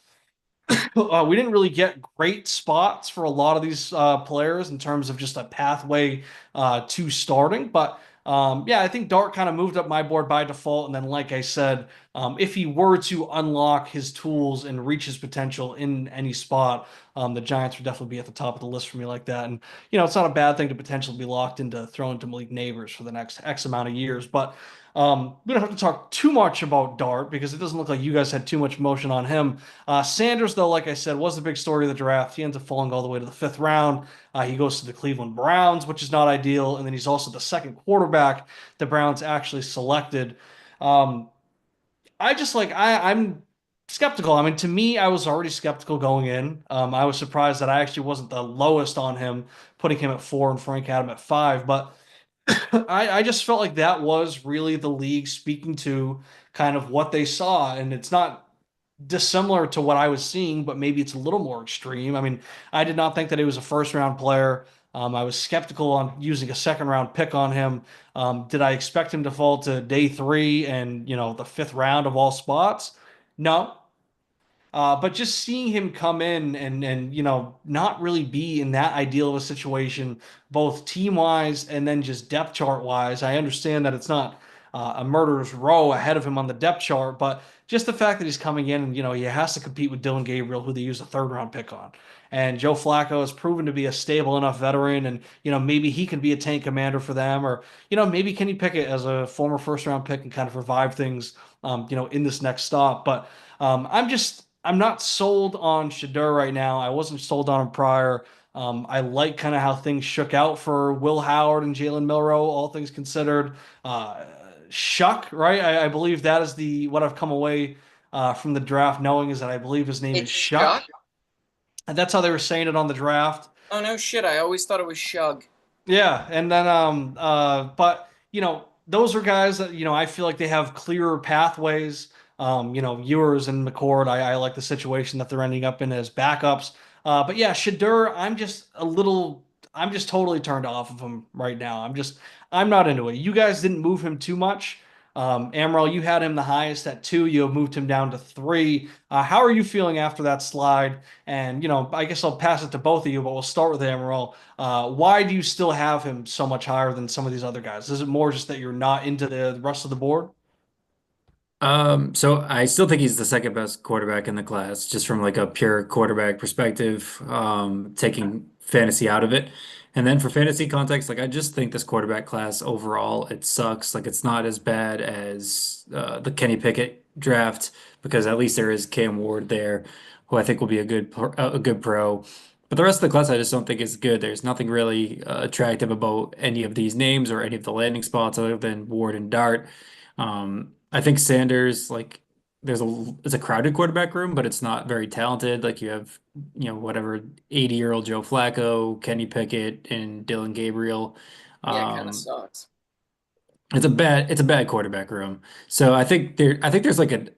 We didn't really get great spots for a lot of these players in terms of just a pathway to starting. But yeah, I think Dart kind of moved up my board by default. And then, like I said, if he were to unlock his tools and reach his potential in any spot, the Giants would definitely be at the top of the list for me like that. And, it's not a bad thing to potentially be locked into throwing to Malik Neighbors for the next X amount of years. But we don't have to talk too much about Dart because it doesn't look like you guys had too much motion on him. Sanders, though, like I said, was the big story of the draft. He ends up falling all the way to the fifth round. He goes to the Cleveland Browns, which is not ideal. And then he's also the second quarterback the Browns actually selected. Um, I just like I'm skeptical. I mean, to me, I was already skeptical going in. I was surprised that I actually wasn't the lowest on him, putting him at 4 and Frank had him at 5. But I just felt like that was really the league speaking to kind of what they saw. And it's not dissimilar to what I was seeing, but maybe it's a little more extreme. I mean, I did not think that he was a first round player. I was skeptical on using a second round pick on him. Did I expect him to fall to day 3 and, the fifth round of all spots? No. But just seeing him come in and not really be in that ideal of a situation, both team wise and then just depth chart wise. I understand that it's not a murderer's row ahead of him on the depth chart, but just the fact that he's coming in and he has to compete with Dylan Gabriel, who they used a third round pick on. And Joe Flacco has proven to be a stable enough veteran, and maybe he can be a tank commander for them, or maybe Kenny Pickett as a former first round pick and kind of revive things, in this next stop. But I'm not sold on Shador right now. I wasn't sold on him prior. I like kind of how things shook out for Will Howard and Jalen Milrow, all things considered. Uh, Shuck, right? I believe that is the what I've come away from the draft knowing is that I believe his name is It's Shuck. Shug? And that's how they were saying it on the draft. Oh no shit, I always thought it was Shug. Yeah, and then but those are guys that I feel like they have clearer pathways. Ewers and McCord, I like the situation that they're ending up in as backups. But yeah, Shadur, I'm just totally turned off of him right now. I'm not into it. You guys didn't move him too much. Amaral, you had him the highest at 2. You have moved him down to 3. How are you feeling after that slide? And I guess I'll pass it to both of you, but we'll start with Amaral. Why do you still have him so much higher than some of these other guys? Is it more just that you're not into the rest of the board? So I still think he's the second best quarterback in the class, just from like a pure quarterback perspective, taking fantasy out of it. And then for fantasy context, like I just think this quarterback class overall, it sucks. Like it's not as bad as the Kenny Pickett draft because at least there is Cam Ward there, who I think will be a good pro. But the rest of the class, I just don't think is good. There's nothing really attractive about any of these names or any of the landing spots other than Ward and Dart. I think Sanders, like, it's a crowded quarterback room, but it's not very talented. Like you have, whatever 80-year-old Joe Flacco, Kenny Pickett, and Dylan Gabriel. Yeah, it kind of Um, sucks. it's a bad quarterback room. So I think there's like a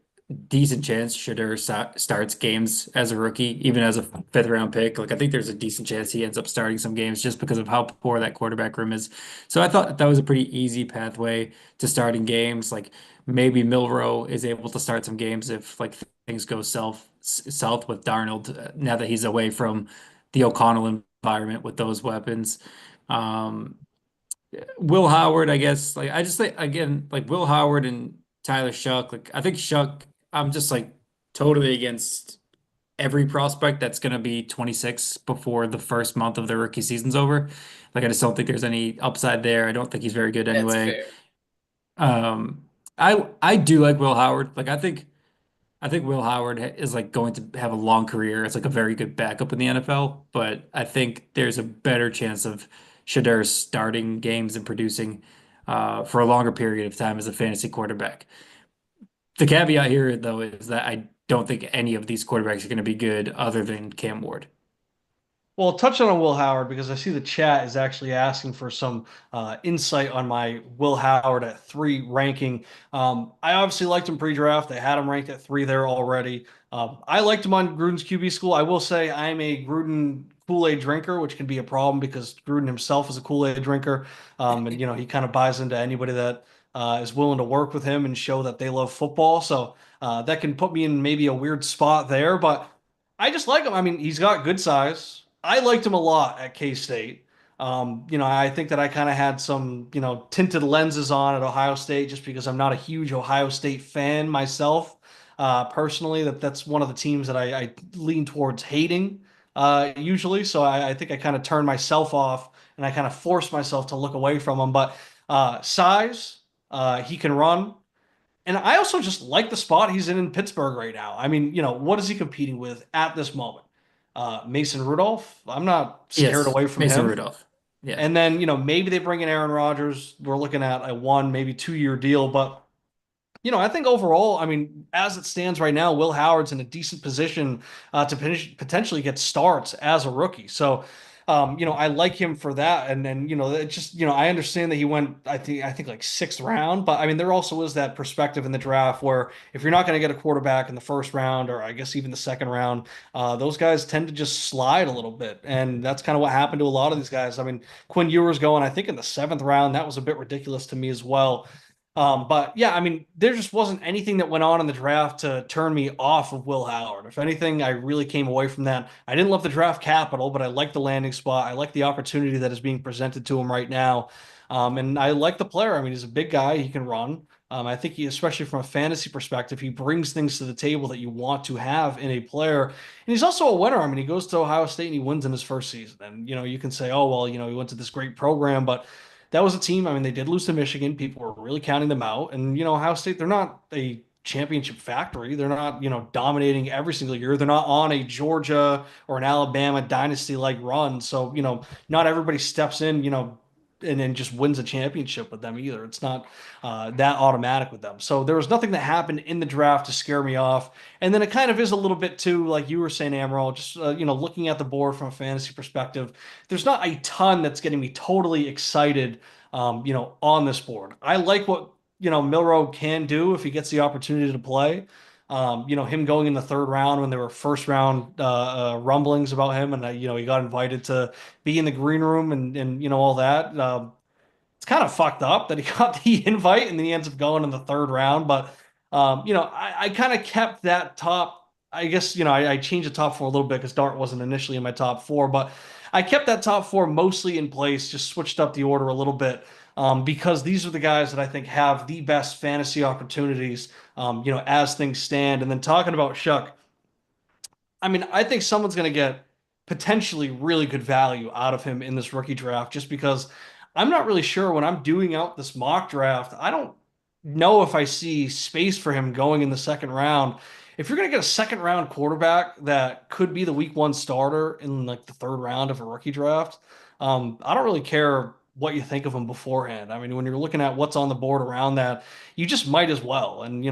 decent chance Shedeur starts games as a rookie, even as a fifth round pick. Like I think there's a decent chance he ends up starting some games just because of how poor that quarterback room is. So I thought that was a pretty easy pathway to starting games. Like maybe Milrow is able to start some games if like things go south with Darnold now that he's away from the O'Connell environment with those weapons. Um, Will Howard, I guess, like I just think again, like Will Howard and Tyler Shuck, like I think Shuck, I'm just like totally against every prospect that's gonna be 26 before the first month of their rookie season's over. Like I just don't think there's any upside there. I don't think he's very good That's anyway. fair. I do like Will Howard. Like I think Will Howard is like going to have a long career as like a very good backup in the NFL, but I think there's a better chance of Shadeur starting games and producing for a longer period of time as a fantasy quarterback. The caveat here, though, is that I don't think any of these quarterbacks are going to be good other than Cam Ward. Well, touch on Will Howard because I see the chat is actually asking for some insight on my Will Howard at 3 ranking. I obviously liked him pre-draft. I had him ranked at 3 there already. I liked him on Gruden's QB school. I will say I'm a Gruden Kool-Aid drinker, which can be a problem because Gruden himself is a Kool-Aid drinker. And he kind of buys into anybody that is willing to work with him and show that they love football. So that can put me in maybe a weird spot there, but I just like him. I mean, he's got good size. I liked him a lot at K-State. I think that I kind of had some, tinted lenses on at Ohio State just because I'm not a huge Ohio State fan myself. Personally, that's one of the teams that I lean towards hating usually. So I think I kind of turned myself off and I kind of forced myself to look away from him. But size, he can run. And I also just like the spot he's in Pittsburgh right now. I mean, what is he competing with at this moment? Mason Rudolph. I'm not scared Yes, away from Mason him. Rudolph. Yeah. And then, maybe they bring in Aaron Rodgers. We're looking at a 1, maybe 2 year deal. But I think overall, I mean, as it stands right now, Will Howard's in a decent position to potentially get starts as a rookie. So, I like him for that. And then, it just, I understand that he went, I think like sixth round, but I mean, there also is that perspective in the draft where if you're not going to get a quarterback in the first round, or I guess even the second round, those guys tend to just slide a little bit. And that's kind of what happened to a lot of these guys. I mean, Quinn Ewers going, I think in the seventh round, that was a bit ridiculous to me as well. But yeah, I mean, there just wasn't anything that went on in the draft to turn me off of Will Howard. If anything, I really came away from that. I didn't love the draft capital, but I like the landing spot. I like the opportunity that is being presented to him right now. And I like the player. I mean, he's a big guy. He can run. I think he, especially from a fantasy perspective, he brings things to the table that you want to have in a player. And he's also a winner. I mean, he goes to Ohio State and he wins in his first season. And, you can say, oh, well, he went to this great program, but that was a team. I mean, they did lose to Michigan. People were really counting them out. And, Ohio State, they're not a championship factory. They're not, dominating every single year. They're not on a Georgia or an Alabama dynasty like run. So, not everybody steps in, and then just wins a championship with them either. It's not that automatic with them. So there was nothing that happened in the draft to scare me off. And then it kind of is a little bit too, like you were saying, Amaral, just looking at the board from a fantasy perspective, there's not a ton that's getting me totally excited, on this board. I like what Milrow can do if he gets the opportunity to play. Him going in the third round when there were first round rumblings about him, and he got invited to be in the green room and all that. It's kind of fucked up that he got the invite and then he ends up going in the third round. But I kind of kept that top. I guess I changed the top four a little bit because Dart wasn't initially in my top four, but I kept that top four mostly in place. Just switched up the order a little bit because these are the guys that I think have the best fantasy opportunities. As things stand. And then talking about Shuck. I mean, I think someone's going to get potentially really good value out of him in this rookie draft just because I'm not really sure when I'm doing out this mock draft. I don't know if I see space for him going in the second round. If you're going to get a second round quarterback that could be the week one starter in like the third round of a rookie draft, I don't really care what you think of him beforehand. I mean, when you're looking at what's on the board around that, you just might as well. And,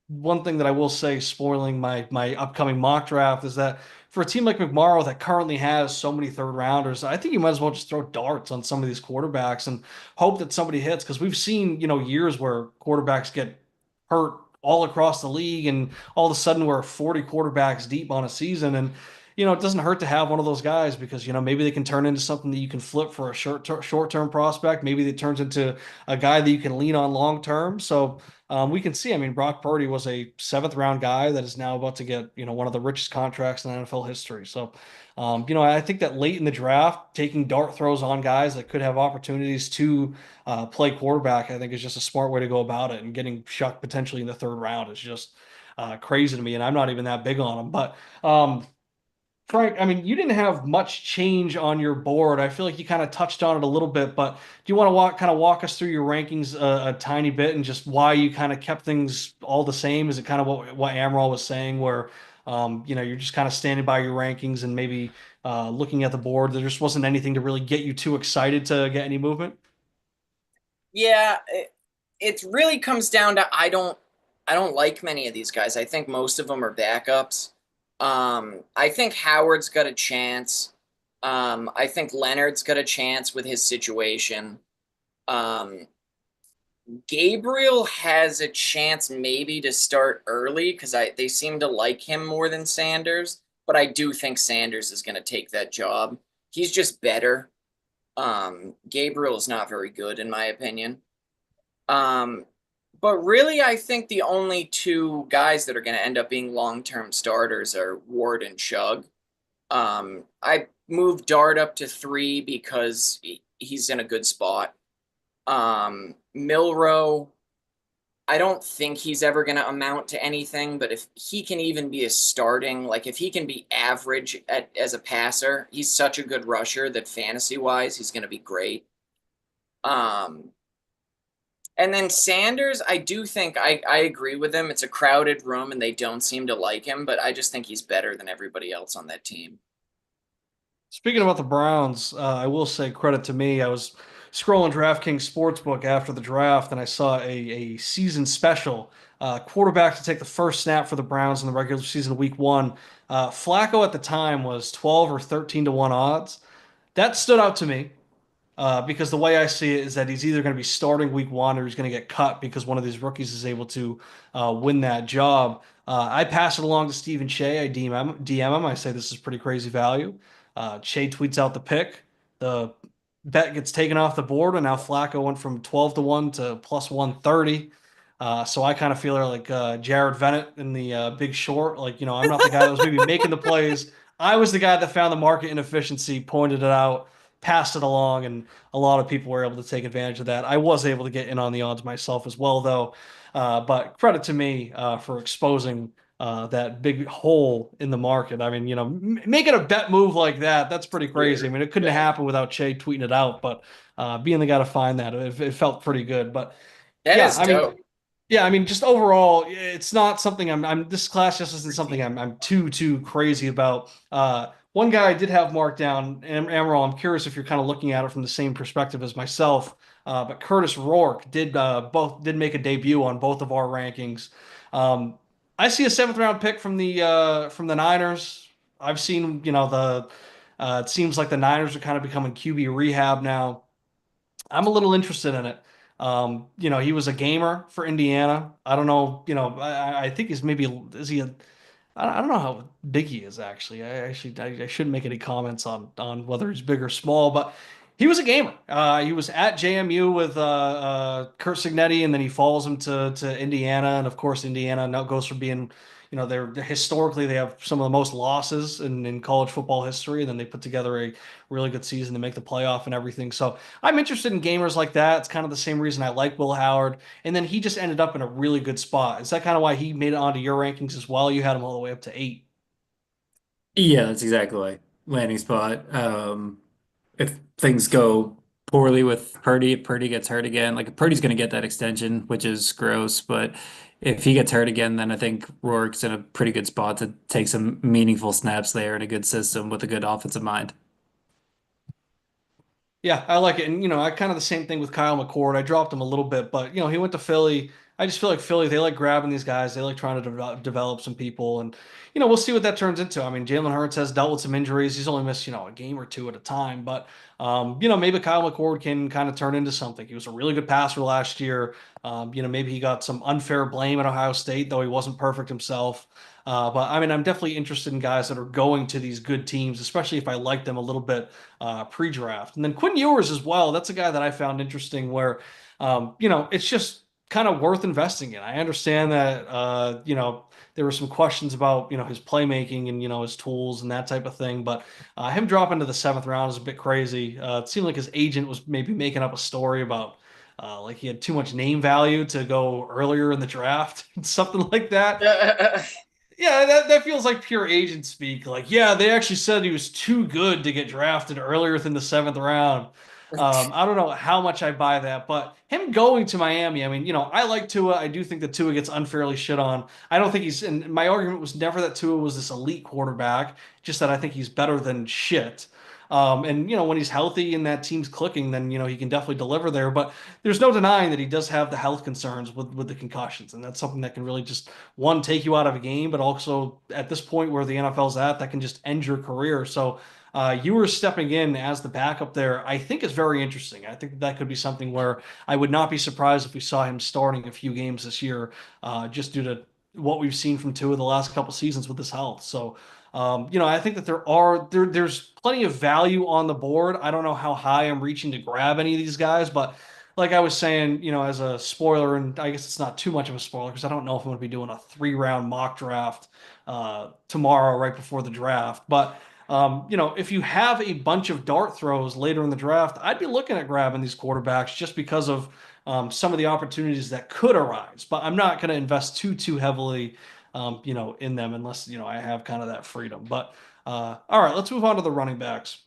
one thing that I will say, spoiling my upcoming mock draft, is that for a team like McMorrow that currently has so many third rounders, I think you might as well just throw darts on some of these quarterbacks and hope that somebody hits. Because we've seen, years where quarterbacks get hurt all across the league, and all of a sudden we're 40 quarterbacks deep on a season. And it doesn't hurt to have one of those guys because maybe they can turn into something that you can flip for a short term prospect. Maybe it turns into a guy that you can lean on long term. So we can see. I mean, Brock Purdy was a seventh round guy that is now about to get one of the richest contracts in NFL history. So, I think that late in the draft, taking dart throws on guys that could have opportunities to play quarterback, I think is just a smart way to go about it. And getting Shuck potentially in the third round is just crazy to me. And I'm not even that big on him, but. Frank, I mean, you didn't have much change on your board. I feel like you kind of touched on it a little bit, but do you want to walk us through your rankings a tiny bit and just why you kind of kept things all the same? Is it kind of what Amaral was saying, where you're just kind of standing by your rankings and maybe looking at the board? There just wasn't anything to really get you too excited to get any movement. Yeah, it really comes down to I don't like many of these guys. I think most of them are backups. I think Howard's got a chance. I think Leonard's got a chance with his situation. Um, Gabriel has a chance maybe to start early because they seem to like him more than Sanders, but I do think Sanders is going to take that job. He's just better. Gabriel is not very good in my opinion. Um, but really, I think the only two guys that are going to end up being long-term starters are Ward and Shug. I moved Dart up to three because he's in a good spot. Milrow, I don't think he's ever going to amount to anything, but if he can even be a starting, like if he can be average as a passer, he's such a good rusher that fantasy wise, he's going to be great. Um, and then Sanders, I do think I agree with him. It's a crowded room and they don't seem to like him, but I just think he's better than everybody else on that team. Speaking about the Browns, I will say credit to me. I was scrolling DraftKings Sportsbook after the draft, and I saw a season special quarterback to take the first snap for the Browns in the regular season week one. Flacco at the time was 12 or 13 to 1 odds. That stood out to me because the way I see it is that he's either going to be starting week one or he's going to get cut because one of these rookies is able to win that job. I pass it along to Stephen Shea. I DM him. I say this is pretty crazy value. Shea tweets out the pick. The bet gets taken off the board, and now Flacco went from 12 to 1 to plus 130. So I kind of feel like Jared Venett in the Big Short. Like, I'm not the guy that was maybe making the plays. I was the guy that found the market inefficiency, pointed it out, passed it along, and a lot of people were able to take advantage of that. I was able to get in on the odds myself as well, though. But credit to me for exposing that big hole in the market. I mean, making a bet move like that, that's pretty crazy. I Weird. mean, it couldn't Yeah. happen without Che tweeting it out, but being the guy to find that, it felt pretty good. But That yeah, is I mean, dope. yeah, I mean, just overall, it's not something this class just isn't something I'm too crazy about. One guy I did have marked down, Amaral. I'm curious if you're kind of looking at it from the same perspective as myself. But Curtis Rourke did make a debut on both of our rankings. Um, I see a seventh round pick from the Niners. I've seen, it seems like the Niners are kind of becoming QB rehab now. I'm a little interested in it. He was a gamer for Indiana. I don't know, I think he's maybe is he a I don't know how big he is actually. I shouldn't make any comments on whether he's big or small, but he was a gamer. He was at JMU with Kurt Signetti, and then he follows him to Indiana, and of course Indiana now goes from being, they're historically they have some of the most losses in college football history, and then they put together a really good season to make the playoff and everything. So I'm interested in gamers like that. It's kind of the same reason I like Will Howard. And then he just ended up in a really good spot. Is that kind of why he made it onto your rankings as well? You had him all the way up to 8. Yeah, that's exactly like landing spot. If things go poorly with Purdy, if Purdy gets hurt again, like Purdy's going to get that extension, which is gross. But if he gets hurt again, then I think Rourke's in a pretty good spot to take some meaningful snaps there in a good system with a good offensive mind. Yeah, I like it. And, I kind of the same thing with Kyle McCord. I dropped him a little bit, but, he went to Philly. I just feel like Philly, they like grabbing these guys. They like trying to develop some people. And, we'll see what that turns into. I mean, Jalen Hurts has dealt with some injuries. He's only missed, a game or two at a time. But, maybe Kyle McCord can kind of turn into something. He was a really good passer last year. Maybe he got some unfair blame at Ohio State, though he wasn't perfect himself. But I mean, I'm definitely interested in guys that are going to these good teams, especially if I like them a little bit pre-draft. And then Quinn Ewers as well. That's a guy that I found interesting where, it's just kind of worth investing in. I understand that, there were some questions about, his playmaking and, his tools and that type of thing. But him dropping to the seventh round is a bit crazy. It seemed like his agent was maybe making up a story about like he had too much name value to go earlier in the draft, something like that. Yeah, that feels like pure agent speak. Like, yeah, they actually said he was too good to get drafted earlier than the seventh round. I don't know how much I buy that, but him going to Miami, I mean, I like Tua. I do think that Tua gets unfairly shit on. I don't think and my argument was never that Tua was this elite quarterback, just that I think he's better than shit. And when he's healthy and that team's clicking, then he can definitely deliver there. But there's no denying that he does have the health concerns with the concussions, and that's something that can really just one take you out of a game, but also at this point where the NFL's at, that can just end your career. So you were stepping in as the backup there. I think is very interesting. I think that could be something where I would not be surprised if we saw him starting a few games this year, just due to what we've seen from two of the last couple seasons with his health. So. I think that there's plenty of value on the board. I don't know how high I'm reaching to grab any of these guys, but like I was saying, as a spoiler, and I guess it's not too much of a spoiler because I don't know if I'm going to be doing a 3 round mock draft tomorrow right before the draft. But if you have a bunch of dart throws later in the draft, I'd be looking at grabbing these quarterbacks just because of some of the opportunities that could arise. But I'm not going to invest too heavily, in them unless I have kind of that freedom. But all right, let's move on to the running backs.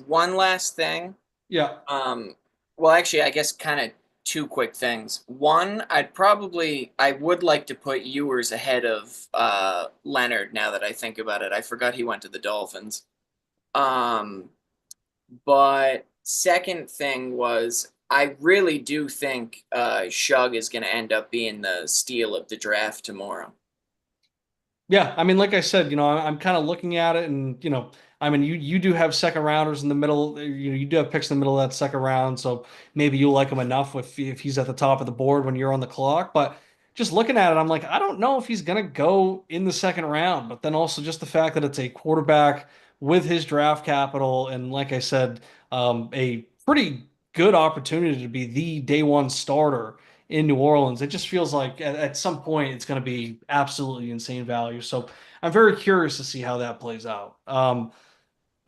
One last thing. Yeah. Um, well, actually, I guess kind of two quick things. One, I would like to put Ewers ahead of Leonard now that I think about it. I forgot he went to the Dolphins. Um, but second thing was I really do think Shug is going to end up being the steal of the draft tomorrow. Yeah, I mean, like I said, I'm kind of looking at it, and I mean, you do have second rounders in the middle. You do have picks in the middle of that second round, so maybe you like him enough if he's at the top of the board when you're on the clock. But just looking at it, I'm like, I don't know if he's gonna go in the second round. But then also just the fact that it's a quarterback with his draft capital, and like I said, a pretty good opportunity to be the day one starter in New Orleans. It just feels like at some point it's going to be absolutely insane value. So I'm very curious to see how that plays out. All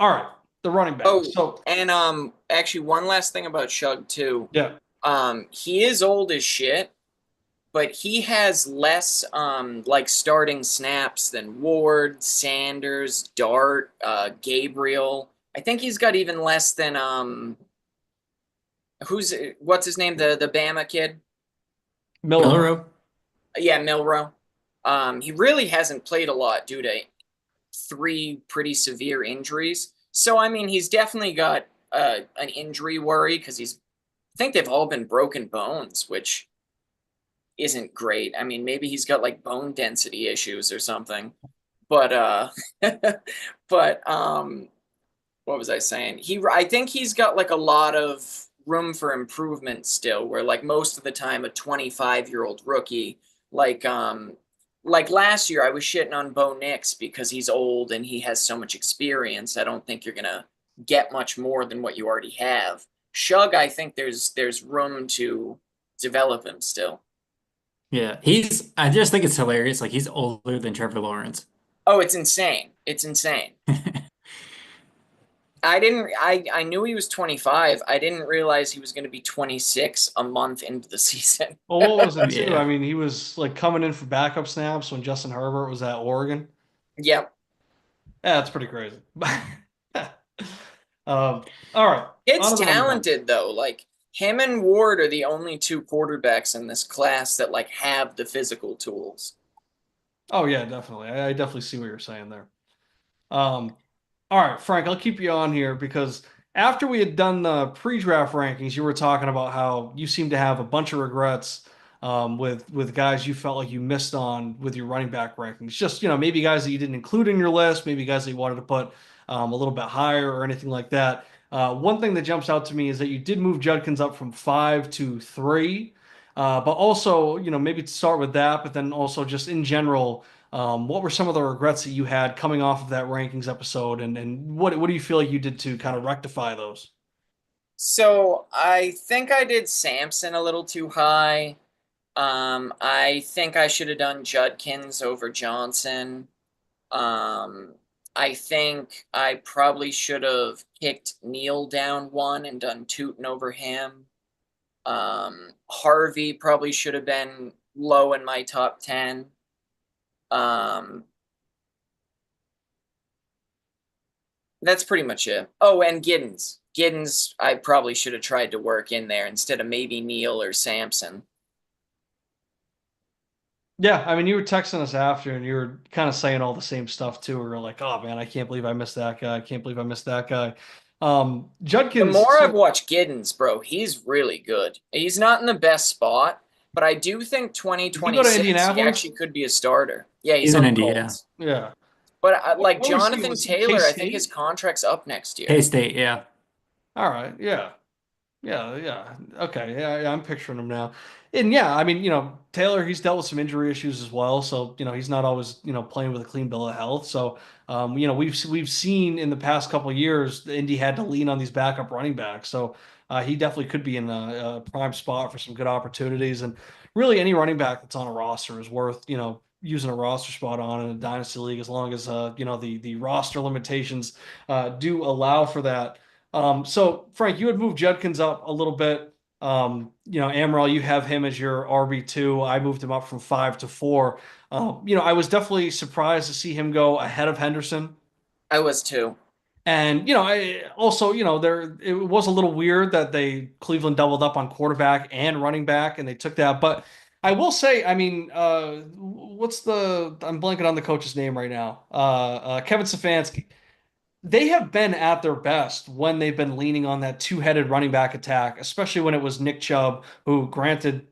right, the running back. Oh, So and actually one last thing about Shug too. yeah. He is old as shit, but he has less like starting snaps than Ward, Sanders, Dart, Gabriel. I think he's got even less than what's his name? The Bama kid? Miller. Milrow. Yeah, Milrow. He really hasn't played a lot due to three pretty severe injuries. So I mean, he's definitely got an injury worry because I think they've all been broken bones, which isn't great. I mean, maybe he's got like bone density issues or something. But but what was I saying? I think he's got like a lot of room for improvement still, where like most of the time a 25-year-old rookie, like like last year I was shitting on Bo Nix because he's old and he has so much experience. I don't think you're gonna get much more than what you already have. Shug, I think there's room to develop him still. Yeah, I just think it's hilarious. Like he's older than Trevor Lawrence. Oh, it's insane. It's insane. I knew he was 25. I didn't realize he was going to be 26 a month into the season. Well, what was it too? I Yeah. mean, he was like coming in for backup snaps when Justin Herbert was at Oregon. Yep. Yeah, that's pretty crazy. All right, on It's to the running back. talented though. Like him and Ward are the only two quarterbacks in this class that like have the physical tools. Oh yeah, definitely. I definitely see what you're saying there. Um, All right, Frank, I'll keep you on here because after we had done the pre-draft rankings, you were talking about how you seem to have a bunch of regrets with guys you felt like you missed on with your running back rankings. Just, maybe guys that you didn't include in your list, maybe guys that you wanted to put a little bit higher or anything like that. One thing that jumps out to me is that you did move Judkins up from 5 to 3. But also, maybe to start with that, but then also just in general, what were some of the regrets that you had coming off of that rankings episode, and what do you feel like you did to kind of rectify those? So I think I did Samson a little too high. I think I should have done Judkins over Johnson. Um, I think I probably should have kicked Neil down one and done Tootin over him. Harvey probably should have been low in my top 10. Um, that's pretty much it. Oh, and Giddens. Giddens, I probably should have tried to work in there instead of maybe Neil or Samson. Yeah, I mean, you were texting us after, and you were kind of saying all the same stuff too. We were like, "Oh man, I can't believe I missed that guy. I can't believe I missed that guy." The Judkins. more I've So, watched Giddens, bro, he's really good. He's not in the best spot, but I do think did he go to 2026 he Indianapolis? actually could be a starter. Yeah, he's He's in on the India. Yeah. Colts. Yeah. But like Where was he? Jonathan Was he Taylor, I think his K-State? contract's up next year. K-State. Yeah. All right. Yeah. Yeah, yeah. Okay. Yeah, yeah, I'm picturing him now. And yeah, I mean, Taylor, he's dealt with some injury issues as well. So, he's not always, playing with a clean bill of health. So, we've seen in the past couple of years, Indy had to lean on these backup running backs. So, he definitely could be in a prime spot for some good opportunities. And really, any running back that's on a roster is worth, using a roster spot on in a dynasty league as long as, the roster limitations do allow for that. So Frank, you had moved Judkins up a little bit. Amaral, you have him as your RB2. I moved him up from 5 to 4. I was definitely surprised to see him go ahead of Henderson. I was too. And I also, there it was a little weird that they Cleveland doubled up on quarterback and running back, and they took that. But I will say, I mean, I'm blanking on the coach's name right now. Kevin Stefanski, they have been at their best when they've been leaning on that two-headed running back attack, especially when it was Nick Chubb, who, granted,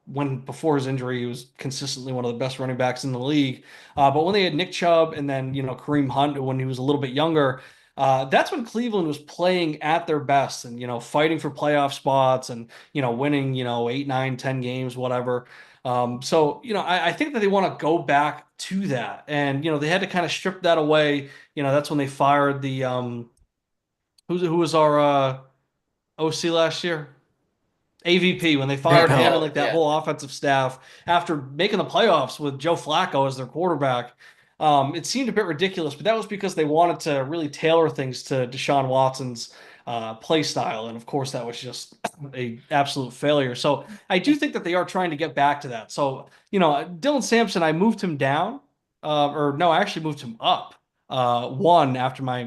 when before his injury, he was consistently one of the best running backs in the league. But when they had Nick Chubb and then, Kareem Hunt when he was a little bit younger, that's when Cleveland was playing at their best and, fighting for playoff spots and, winning, 8, 9, 10 games, whatever. So, I think that they want to go back to that. And, they had to kind of strip that away. That's when they fired the who was our OC last year? AVP, when they Grant fired him and Pelt. Pelt, like that yeah. whole offensive staff after making the playoffs with Joe Flacco as their quarterback. It seemed a bit ridiculous, but that was because they wanted to really tailor things to Deshaun Watson's play style, and of course that was just a absolute failure. So I do think that they are trying to get back to that. So Dylan Sampson, I moved him down, or no, I actually moved him up. One after my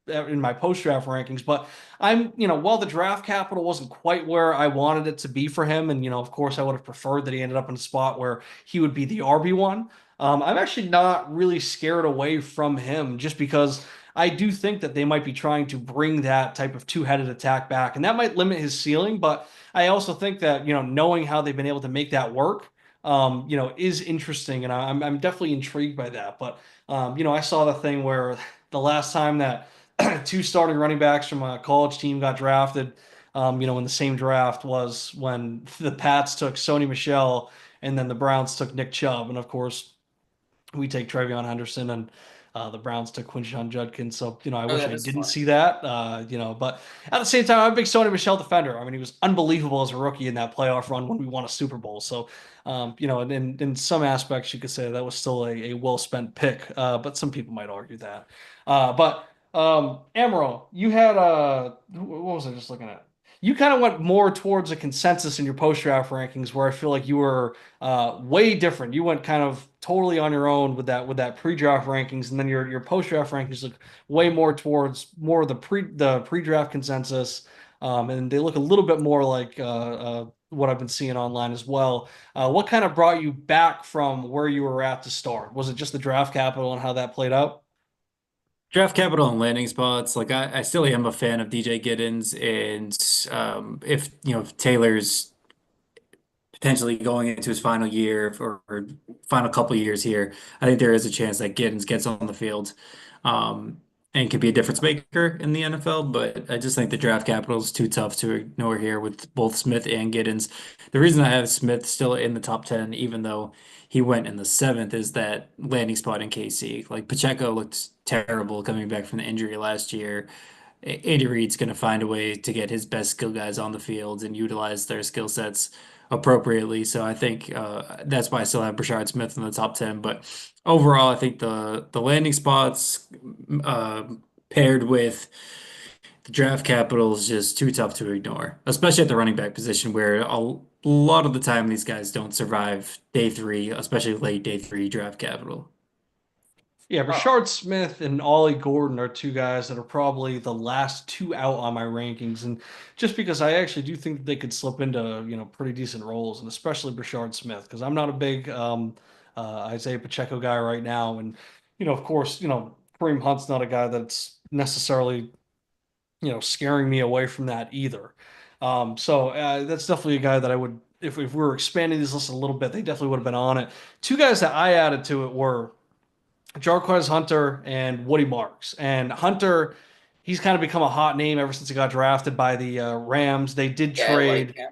in my post draft rankings, but while the draft capital wasn't quite where I wanted it to be for him, and, of course, I would have preferred that he ended up in a spot where he would be the RB1. I'm actually not really scared away from him just because I do think that they might be trying to bring that type of two-headed attack back, and that might limit his ceiling. But I also think that, knowing how they've been able to make that work, is interesting, and I'm definitely intrigued by that. But, I saw the thing where the last time that two starting running backs from a college team got drafted, in the same draft was when the Pats took Sony Michel and then the Browns took Nick Chubb. And of course, we take Trevion Henderson and the Browns took Quinshon Judkins. So, I Oh, wish that I is didn't funny. see that, but at the same time, I'm a big Sony Michel defender. I mean, he was unbelievable as a rookie in that playoff run when we won a Super Bowl. So, in some aspects, you could say that was still a well-spent pick, but some people might argue that. But Amaral, you had what was I just looking at? You kind of went more towards a consensus in your post-draft rankings, where I feel like you were way different. You went kind of totally on your own with that pre-draft rankings, and then your post-draft rankings look way more towards more of the pre-draft consensus, and they look a little bit more like what I've been seeing online as well. What kind of brought you back from where you were at to start? Was it just the draft capital and how that played out? Draft capital and landing spots. Like I still am a fan of DJ Giddens, and if if Taylor's potentially going into his final year or final couple years here, I think there is a chance that Giddens gets on the field, um, and can be a difference maker in the NFL. But I just think the draft capital is too tough to ignore here with both Smith and Giddens. The reason I have Smith still in the top 10, even though he went in the seventh, is that landing spot in KC. Like Pacheco looked terrible coming back from the injury last year. Andy Reid's going to find a way to get his best skill guys on the field and utilize their skill sets appropriately. So I think that's why I still have Brashard Smith in the top 10. But overall, I think the landing spots uh, paired with the draft capital is just too tough to ignore, especially at the running back position where a lot of the time these guys don't survive day three, especially late day three draft capital. Yeah, Oh, Rashard Smith and Ollie Gordon are two guys that are probably the last two out on my rankings. And just because I actually do think that they could slip into, pretty decent roles, and especially Rashard Smith, because I'm not a big Isaiah Pacheco guy right now. And, of course, Kareem Hunt's not a guy that's necessarily, scaring me away from that either. So that's definitely a guy that I would, if we were expanding this list a little bit, they definitely would have been on it. Two guys that I added to it were Jarquez Hunter and Woody Marks. And Hunter, he's kind of become a hot name ever since he got drafted by the Rams. They did Yeah, I like trade. him.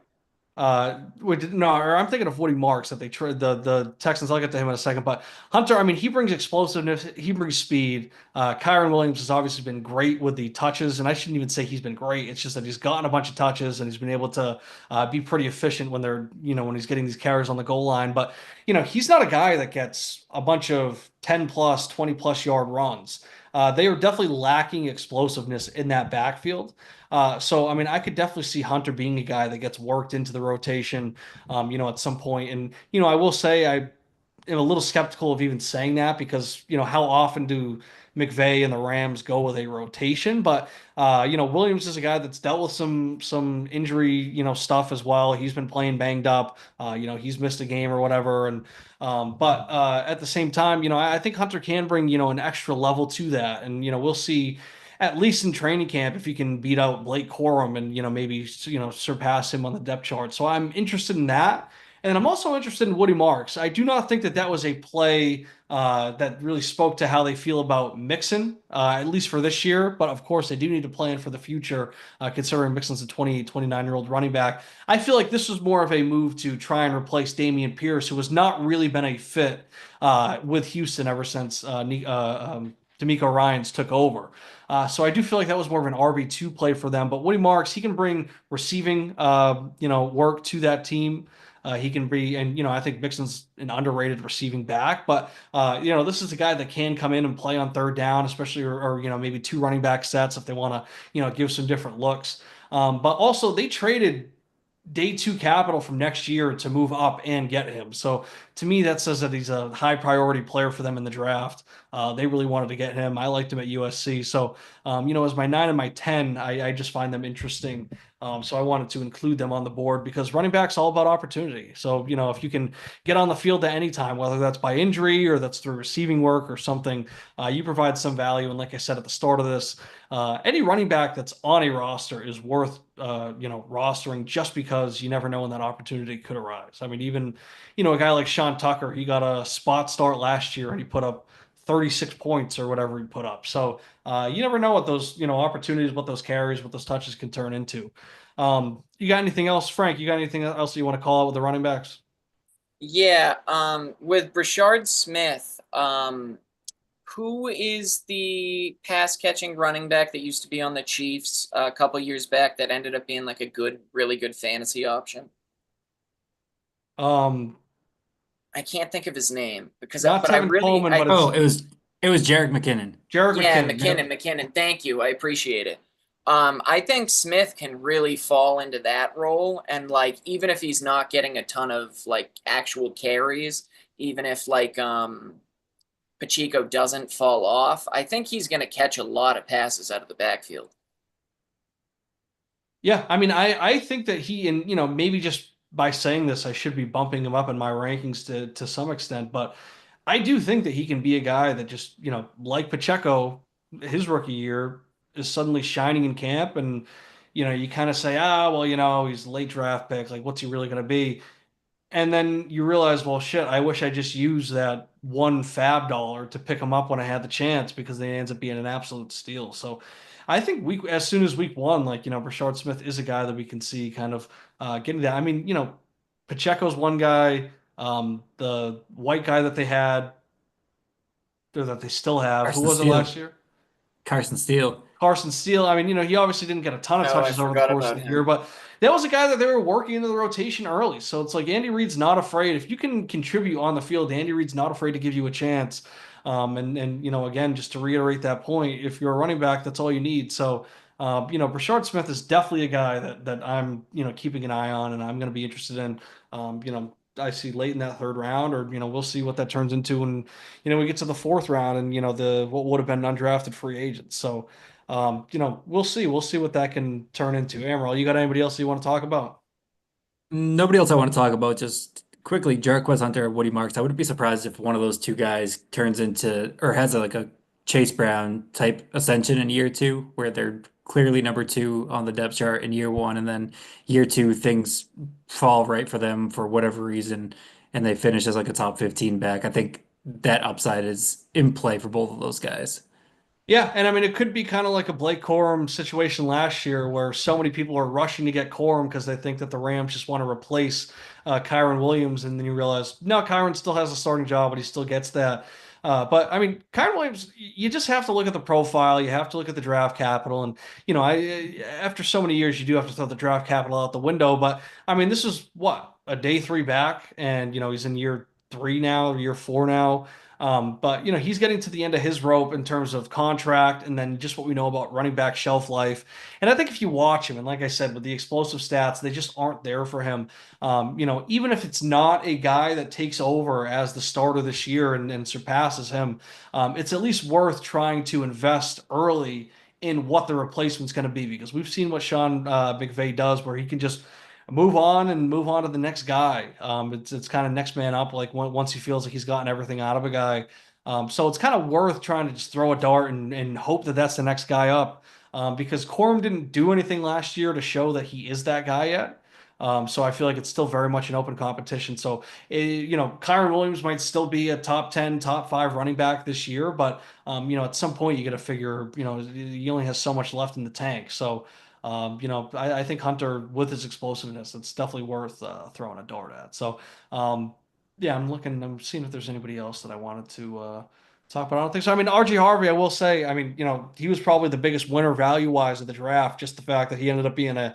No, or I'm thinking of Woody Marks that they trade the Texans. I'll get to him in a second, but Hunter, I mean, he brings explosiveness, he brings speed. Kyron Williams has obviously been great with the touches, and I shouldn't even say he's been great. It's just that he's gotten a bunch of touches and he's been able to be pretty efficient when when he's getting these carries on the goal line. But he's not a guy that gets a bunch of 10 plus, 20 plus yard runs. They are definitely lacking explosiveness in that backfield. So I mean, I could definitely see Hunter being a guy that gets worked into the rotation, at some point. And I will say I am a little skeptical of even saying that because how often do McVay and the Rams go with a rotation? But Williams is a guy that's dealt with some injury stuff as well. He's been playing banged up. He's missed a game or whatever, and but at the same time, I think Hunter can bring an extra level to that, and we'll see at least in training camp if he can beat out Blake Corum and maybe surpass him on the depth chart. So I'm interested in that. And I'm also interested in Woody Marks. I do not think that that was a play that really spoke to how they feel about Mixon, at least for this year. But of course, they do need to plan for the future, considering Mixon's a 28, 29-year-old running back. I feel like this was more of a move to try and replace Dameon Pierce, who has not really been a fit with Houston ever since D'Amico Ryans took over. So I do feel like that was more of an RB2 play for them. But Woody Marks, he can bring receiving, work to that team. He can be, and I think Mixon's an underrated receiving back, but this is a guy that can come in and play on third down, especially or maybe two running back sets if they want to give some different looks. But also they traded day two capital from next year to move up and get him. So to me, that says that he's a high priority player for them in the draft. They really wanted to get him. I liked him at USC. So, as my 9 and my 10, I just find them interesting. So I wanted to include them on the board because running back's all about opportunity. So, if you can get on the field at any time, whether that's by injury or that's through receiving work or something, you provide some value. And like I said at the start of this, any running back that's on a roster is worth rostering just because you never know when that opportunity could arise. I mean, even a guy like Sean Tucker, he got a spot start last year and he put up 36 points or whatever he put up. So you never know what those opportunities, what those carries, what those touches can turn into. You got anything else, Frank? You got anything else you want to call out with the running backs? Yeah, with Brashard Smith, who is the pass catching running back that used to be on the Chiefs a couple years back that ended up being like a really good fantasy option? Um, I can't think of his name Not but I Tevin really Coleman, I but Oh, it's it was Jarek McKinnon. Jared yeah, McKinnon. Yep. McKinnon. Thank you. I appreciate it. I think Smith can really fall into that role, and like even if he's not getting a ton of like actual carries, even if like Pacheco doesn't fall off, I think he's going to catch a lot of passes out of the backfield. Yeah, I mean, I think that he and maybe just by saying this, I should be bumping him up in my rankings to some extent, but I do think that he can be a guy that just like Pacheco, his rookie year is suddenly shining in camp, and you kind of say, well, he's a late draft pick, like what's he really going to be? And then you realize, well, shit, I wish I just used that one fab dollar to pick them up when I had the chance because they ends up being an absolute steal. So I think as soon as week one, like, Rashard Smith is a guy that we can see kind of getting that. I mean, Pacheco's one guy, the white guy that they had, or that they still have, who Carson was it last Steele. year? Carson Steele. Carson Steele. I mean, he obviously didn't get a ton of Oh, I touches over the forgot course of about the year, him. but that was a guy that they were working into the rotation early. So it's like Andy Reid's not afraid. If you can contribute on the field, Andy Reid's not afraid to give you a chance. And again, just to reiterate that point, if you're a running back, that's all you need. So Brashard Smith is definitely a guy that I'm keeping an eye on, and I'm going to be interested in. I see late in that third round, or we'll see what that turns into when we get to the fourth round, and the what would have been undrafted free agents. So. We'll see. We'll see what that can turn into. Amaral, you got anybody else you want to talk about? Nobody else I want to talk about. Just quickly, Jarquez Hunter, Woody Marks. I wouldn't be surprised if one of those two guys turns into or has like a Chase Brown type ascension in year two, where they're clearly number two on the depth chart in year one, and then year two things fall right for them for whatever reason, and they finish as like a top 15 back. I think that upside is in play for both of those guys. Yeah, and I mean it could be kind of like a Blake Corum situation last year where so many people are rushing to get Corum because they think that the Rams just want to replace Kyron Williams, and then you realize no, Kyron still has a starting job, but he still gets that. But I mean, Kyron Williams, you just have to look at the profile, you have to look at the draft capital, and after so many years, you do have to throw the draft capital out the window. But I mean, this is what a day three back, and he's in year three now, year four now. But he's getting to the end of his rope in terms of contract, and then just what we know about running back shelf life. And I think if you watch him, and like I said, with the explosive stats, they just aren't there for him. Even if it's not a guy that takes over as the starter this year and surpasses him, it's at least worth trying to invest early in what the replacement's going to be because we've seen what Sean McVay does, where he can just move on and move on to the next guy. It's kind of next man up. Like once he feels like he's gotten everything out of a guy, so it's kind of worth trying to just throw a dart and hope that that's the next guy up. Because Corum didn't do anything last year to show that he is that guy yet. So I feel like it's still very much an open competition. So, Kyron Williams might still be a top 10, top five running back this year, but, at some point you got to figure, he only has so much left in the tank. So, I think Hunter, with his explosiveness, it's definitely worth throwing a dart at. So, yeah, I'm seeing if there's anybody else that I wanted to talk about. I don't think so. I mean, RG Harvey, I will say, I mean, he was probably the biggest winner value wise of the draft. Just the fact that he ended up being a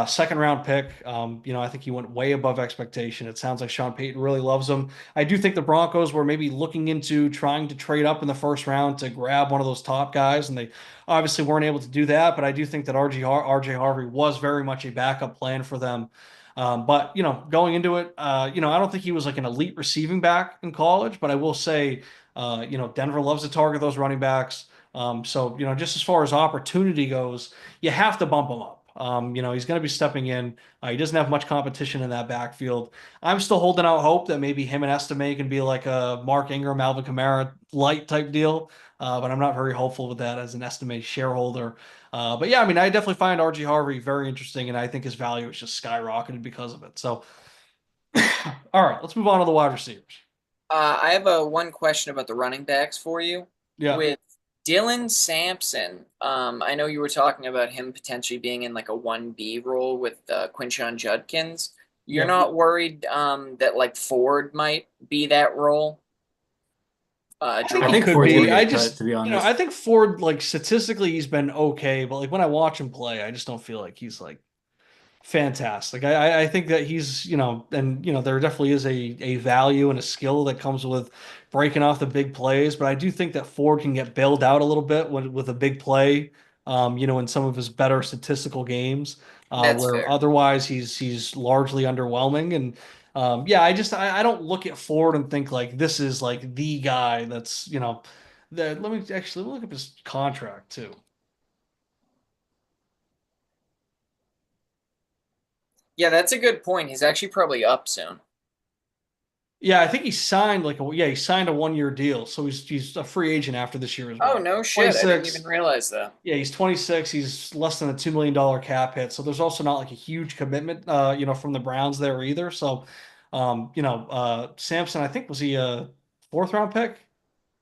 second round pick. I think he went way above expectation. It sounds like Sean Payton really loves him. I do think the Broncos were maybe looking into trying to trade up in the first round to grab one of those top guys, and they obviously weren't able to do that. But I do think that RJ Harvey was very much a backup plan for them. But going into it, I don't think he was like an elite receiving back in college, but I will say, Denver loves to target those running backs. So, just as far as opportunity goes, you have to bump him up. He's going to be stepping in. He doesn't have much competition in that backfield. I'm still holding out hope that maybe him and Estime can be like a Mark Ingram, Alvin Kamara light type deal. But I'm not very hopeful with that as an Estime shareholder. But yeah, I mean, I definitely find RG Harvey very interesting, and I think his value has just skyrocketed because of it. So, all right, let's move on to the wide receivers. I have a one question about the running backs for you. Yeah. With Dylan Sampson, I know you were talking about him potentially being in like a 1B role with Quinshon Judkins. You're Yeah. not worried that like Ford might be that role? I think I he think could Ford's gonna be. I get cut, just, to be honest. I think Ford, like statistically, he's been okay, but like when I watch him play, I just don't feel like he's like fantastic. I think that he's, and there definitely is a value and a skill that comes with breaking off the big plays, but I do think that Ford can get bailed out a little bit with a big play, in some of his better statistical games, That's where fair. otherwise he's largely underwhelming. And yeah, I don't look at Ford and think like this is like the guy that's, that let me look up his contract too. Yeah, that's a good point. He's actually probably up soon. Yeah, I think he signed he signed a 1 year deal, so he's a free agent after this year as Oh, well. no shit. I didn't even 26. realize that. Yeah, he's 26. He's less than a $2 million cap hit, so there's also not like a huge commitment, from the Browns there either. So, Sampson, I think was he a fourth round pick?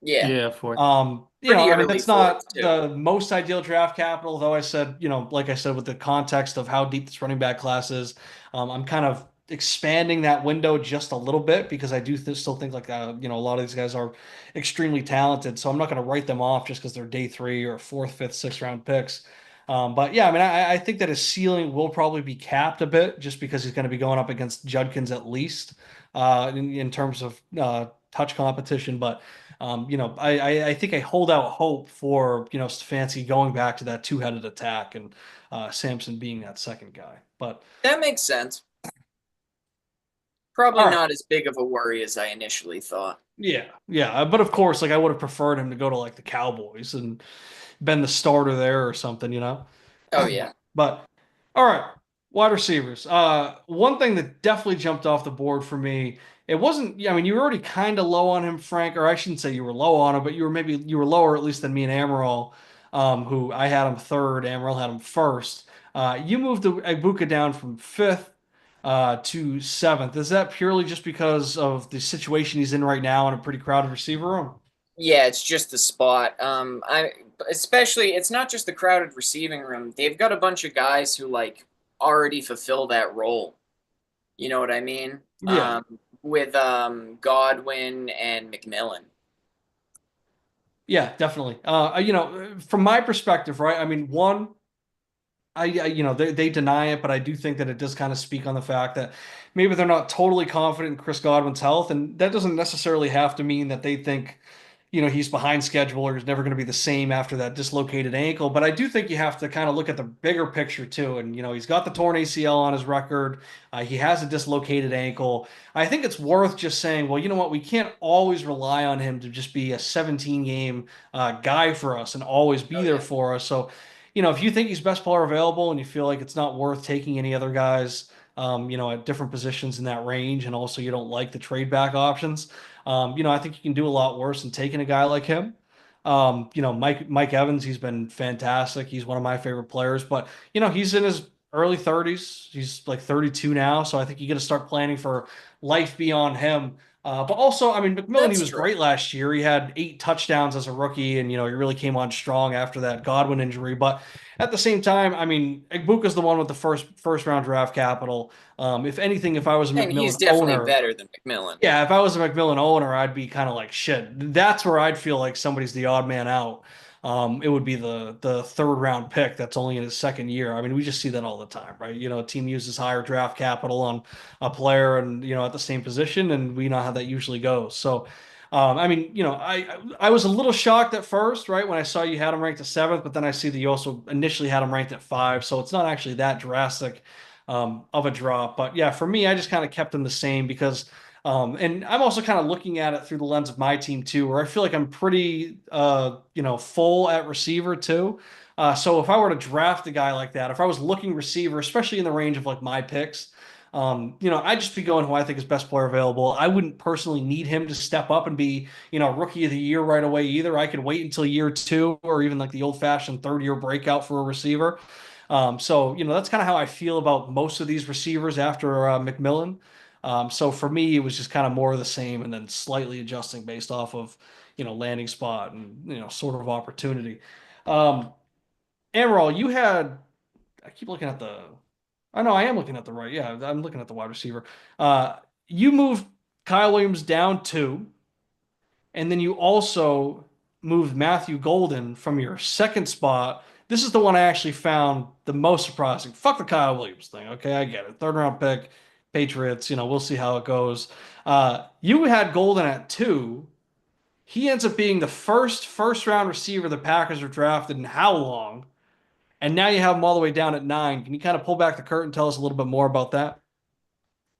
Yeah, Yeah, fourth. pretty I mean, early that's not fourth too. the most ideal draft capital, though I said, like I said, with the context of how deep this running back class is, I'm kind of expanding that window just a little bit because I do still think like, a lot of these guys are extremely talented. So I'm not going to write them off just because they're day three or fourth, fifth, sixth round picks. But yeah, I mean, I think that his ceiling will probably be capped a bit just because he's going to be going up against Judkins at least in terms of touch competition. But I think I hold out hope for, Stefanski going back to that two-headed attack and Samson being that second guy. But That makes sense. all Probably right, not as big of a worry as I initially thought. yeah, yeah. But of course, like I would have preferred him to go to like the Cowboys and been the starter there or something. Oh yeah. But all right, wide receivers. One thing that definitely jumped off the board for me, it wasn't. Yeah, I mean, you were already kind of low on him, Frank, or I shouldn't say you were low on him, but you were lower at least than me and Amaral, who I had him third. Amaral had him first. You moved Ibuka down from fifth to seventh. Is that purely just because of the situation he's in right now in a pretty crowded receiver room? Yeah, it's just the spot. I especially it's not just the crowded receiving room. They've got a bunch of guys who like already fulfill that role. You know what I mean? Yeah. With Godwin and McMillan. Yeah, definitely. From my perspective, right? I mean, one, they deny it, but I do think that it does kind of speak on the fact that maybe they're not totally confident in Chris Godwin's health, and that doesn't necessarily have to mean that they think, he's behind schedule or he's never going to be the same after that dislocated ankle. But I do think you have to kind of look at the bigger picture too. And, he's got the torn ACL on his record. He has a dislocated ankle. I think it's worth just saying, well, you know what? We can't always rely on him to just be a 17 game guy for us and always be Oh there yeah. for us. So, if you think he's best player available and you feel like it's not worth taking any other guys, at different positions in that range, and also you don't like the trade back options, I think you can do a lot worse than taking a guy like him. Mike Evans, he's been fantastic. He's one of my favorite players, but he's in his early 30s. He's like 32 now, so I think you got to start planning for life beyond him. But also, I mean, McMillan, he That's was true. great last year. He had 8 touchdowns as a rookie, and he really came on strong after that Godwin injury. But at the same time, I mean, Igbuka's the one with the first round draft capital. If anything, if I was a And he's McMillan definitely owner, better than McMillan. yeah, if I was a McMillan owner, I'd be kind of like, shit. That's where I'd feel like somebody's the odd man out. It would be the third round pick that's only in his second year. I mean, we just see that all the time, right? A team uses higher draft capital on a player and at the same position, and we know how that usually goes. So, I mean, I was a little shocked at first, right, when I saw you had him ranked at seventh, but then I see that you also initially had him ranked at five, so it's not actually that drastic of a drop. But yeah, for me, I just kind of kept him the same because. And I'm also kind of looking at it through the lens of my team too, where I feel like I'm pretty, full at receiver too. So if I were to draft a guy like that, if I was looking receiver, especially in the range of like my picks, I'd just be going who I think is best player available. I wouldn't personally need him to step up and be, rookie of the year right away either. I could wait until year two or even like the old fashioned third year breakout for a receiver. So, that's kind of how I feel about most of these receivers after McMillan. So for me, it was just kind of more of the same and then slightly adjusting based off of, landing spot and, sort of opportunity. Um, Amaral, you had, I keep looking at I know I am looking at the right. Yeah, I'm looking at the wide receiver. Uh, you moved Kyle Williams down two, and then you also moved Matthew Golden from your second spot. This is the one I actually found the most surprising. Fuck the Kyle Williams thing. Okay, I get it. Third round pick, Patriots. We'll see how it goes. You had Golden at two. He ends up being the first round receiver the Packers have drafted in how long? And now you have him all the way down at nine. Can you kind of pull back the curtain and tell us a little bit more about that?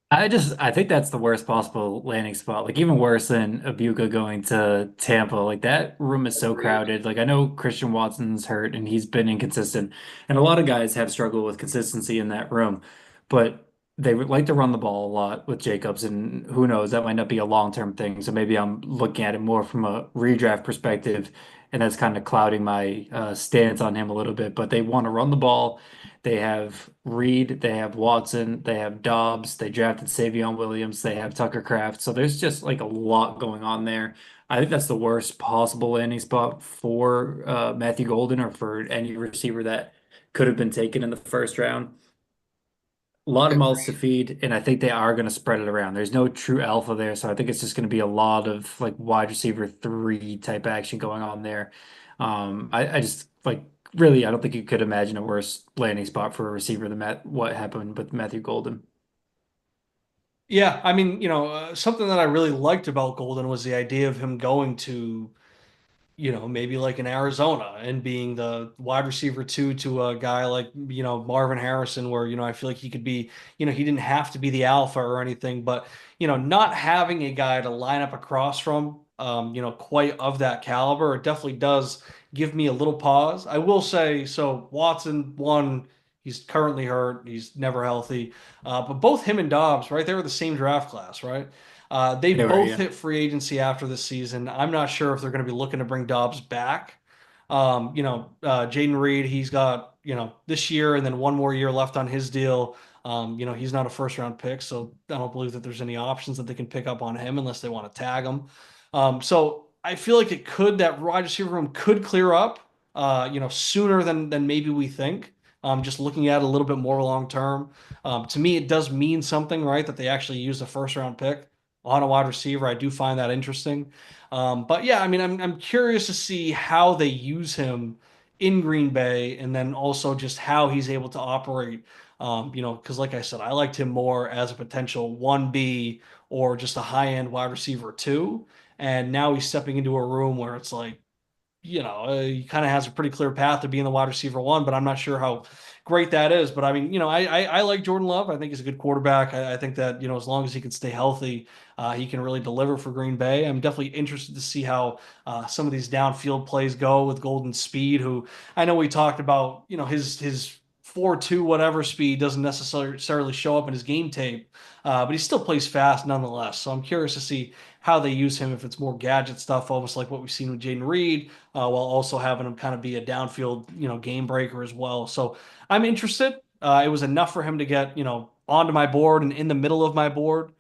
I think that's the worst possible landing spot. Like even worse than Abuka going to Tampa. Like that room is so Agreed. crowded. Like I know Christian Watson's hurt and he's been inconsistent, and a lot of guys have struggled with consistency in that room. But they would like to run the ball a lot with Jacobs, and who knows, that might not be a long-term thing. So maybe I'm looking at it more from a redraft perspective, and that's kind of clouding my stance on him a little bit. But they want to run the ball. They have Reed, they have Watson, they have Dobbs, they drafted Savion Williams, they have Tucker Kraft. So there's just like a lot going on there. I think that's the worst possible landing spot for Matthew Golden or for any receiver that could have been taken in the first round. A lot of mouths to Agreed. feed, and I think they are going to spread it around. There's no true alpha there, so I think it's just going to be a lot of like wide receiver three type action going on there. I just like really, I don't think you could imagine a worse landing spot for a receiver than what happened with Matthew Golden. Yeah, I mean, something that I really liked about Golden was the idea of him going to maybe like in Arizona and being the wide receiver two to a guy like, Marvin Harrison, where, I feel like he could be, he didn't have to be the alpha or anything, but, not having a guy to line up across from, quite of that caliber, it definitely does give me a little pause. I will say, so Watson, one, he's currently hurt, he's never healthy, but both him and Dobbs, right, they were the same draft class, right? They They were, both yeah. hit free agency after this season. I'm not sure if they're going to be looking to bring Dobbs back. Jaden Reed, he's got, this year and then one more year left on his deal. He's not a first round pick, so I don't believe that there's any options that they can pick up on him unless they want to tag him. So I feel like that wide receiver room could clear up, sooner than maybe we think. Just looking at it a little bit more long term. To me, it does mean something, right? That they actually used a first round pick on a wide receiver. I do find that interesting. But yeah, I mean, I'm curious to see how they use him in Green Bay, and then also just how he's able to operate. Because like I said, I liked him more as a potential 1B or just a high end wide receiver too. And now he's stepping into a room where it's like, he kind of has a pretty clear path to being the wide receiver one, but I'm not sure how great that is. But I mean, I like Jordan Love. I think he's a good quarterback. I think that, as long as he can stay healthy, he can really deliver for Green Bay. I'm definitely interested to see how some of these downfield plays go with Golden Speed, who I know we talked about, his 4.2 whatever speed doesn't necessarily show up in his game tape, but he still plays fast nonetheless. So I'm curious to see how they use him, if it's more gadget stuff, almost like what we've seen with Jaden Reed, while also having him kind of be a downfield, game breaker as well. So I'm interested. It was enough for him to get, onto my board and in the middle of my board,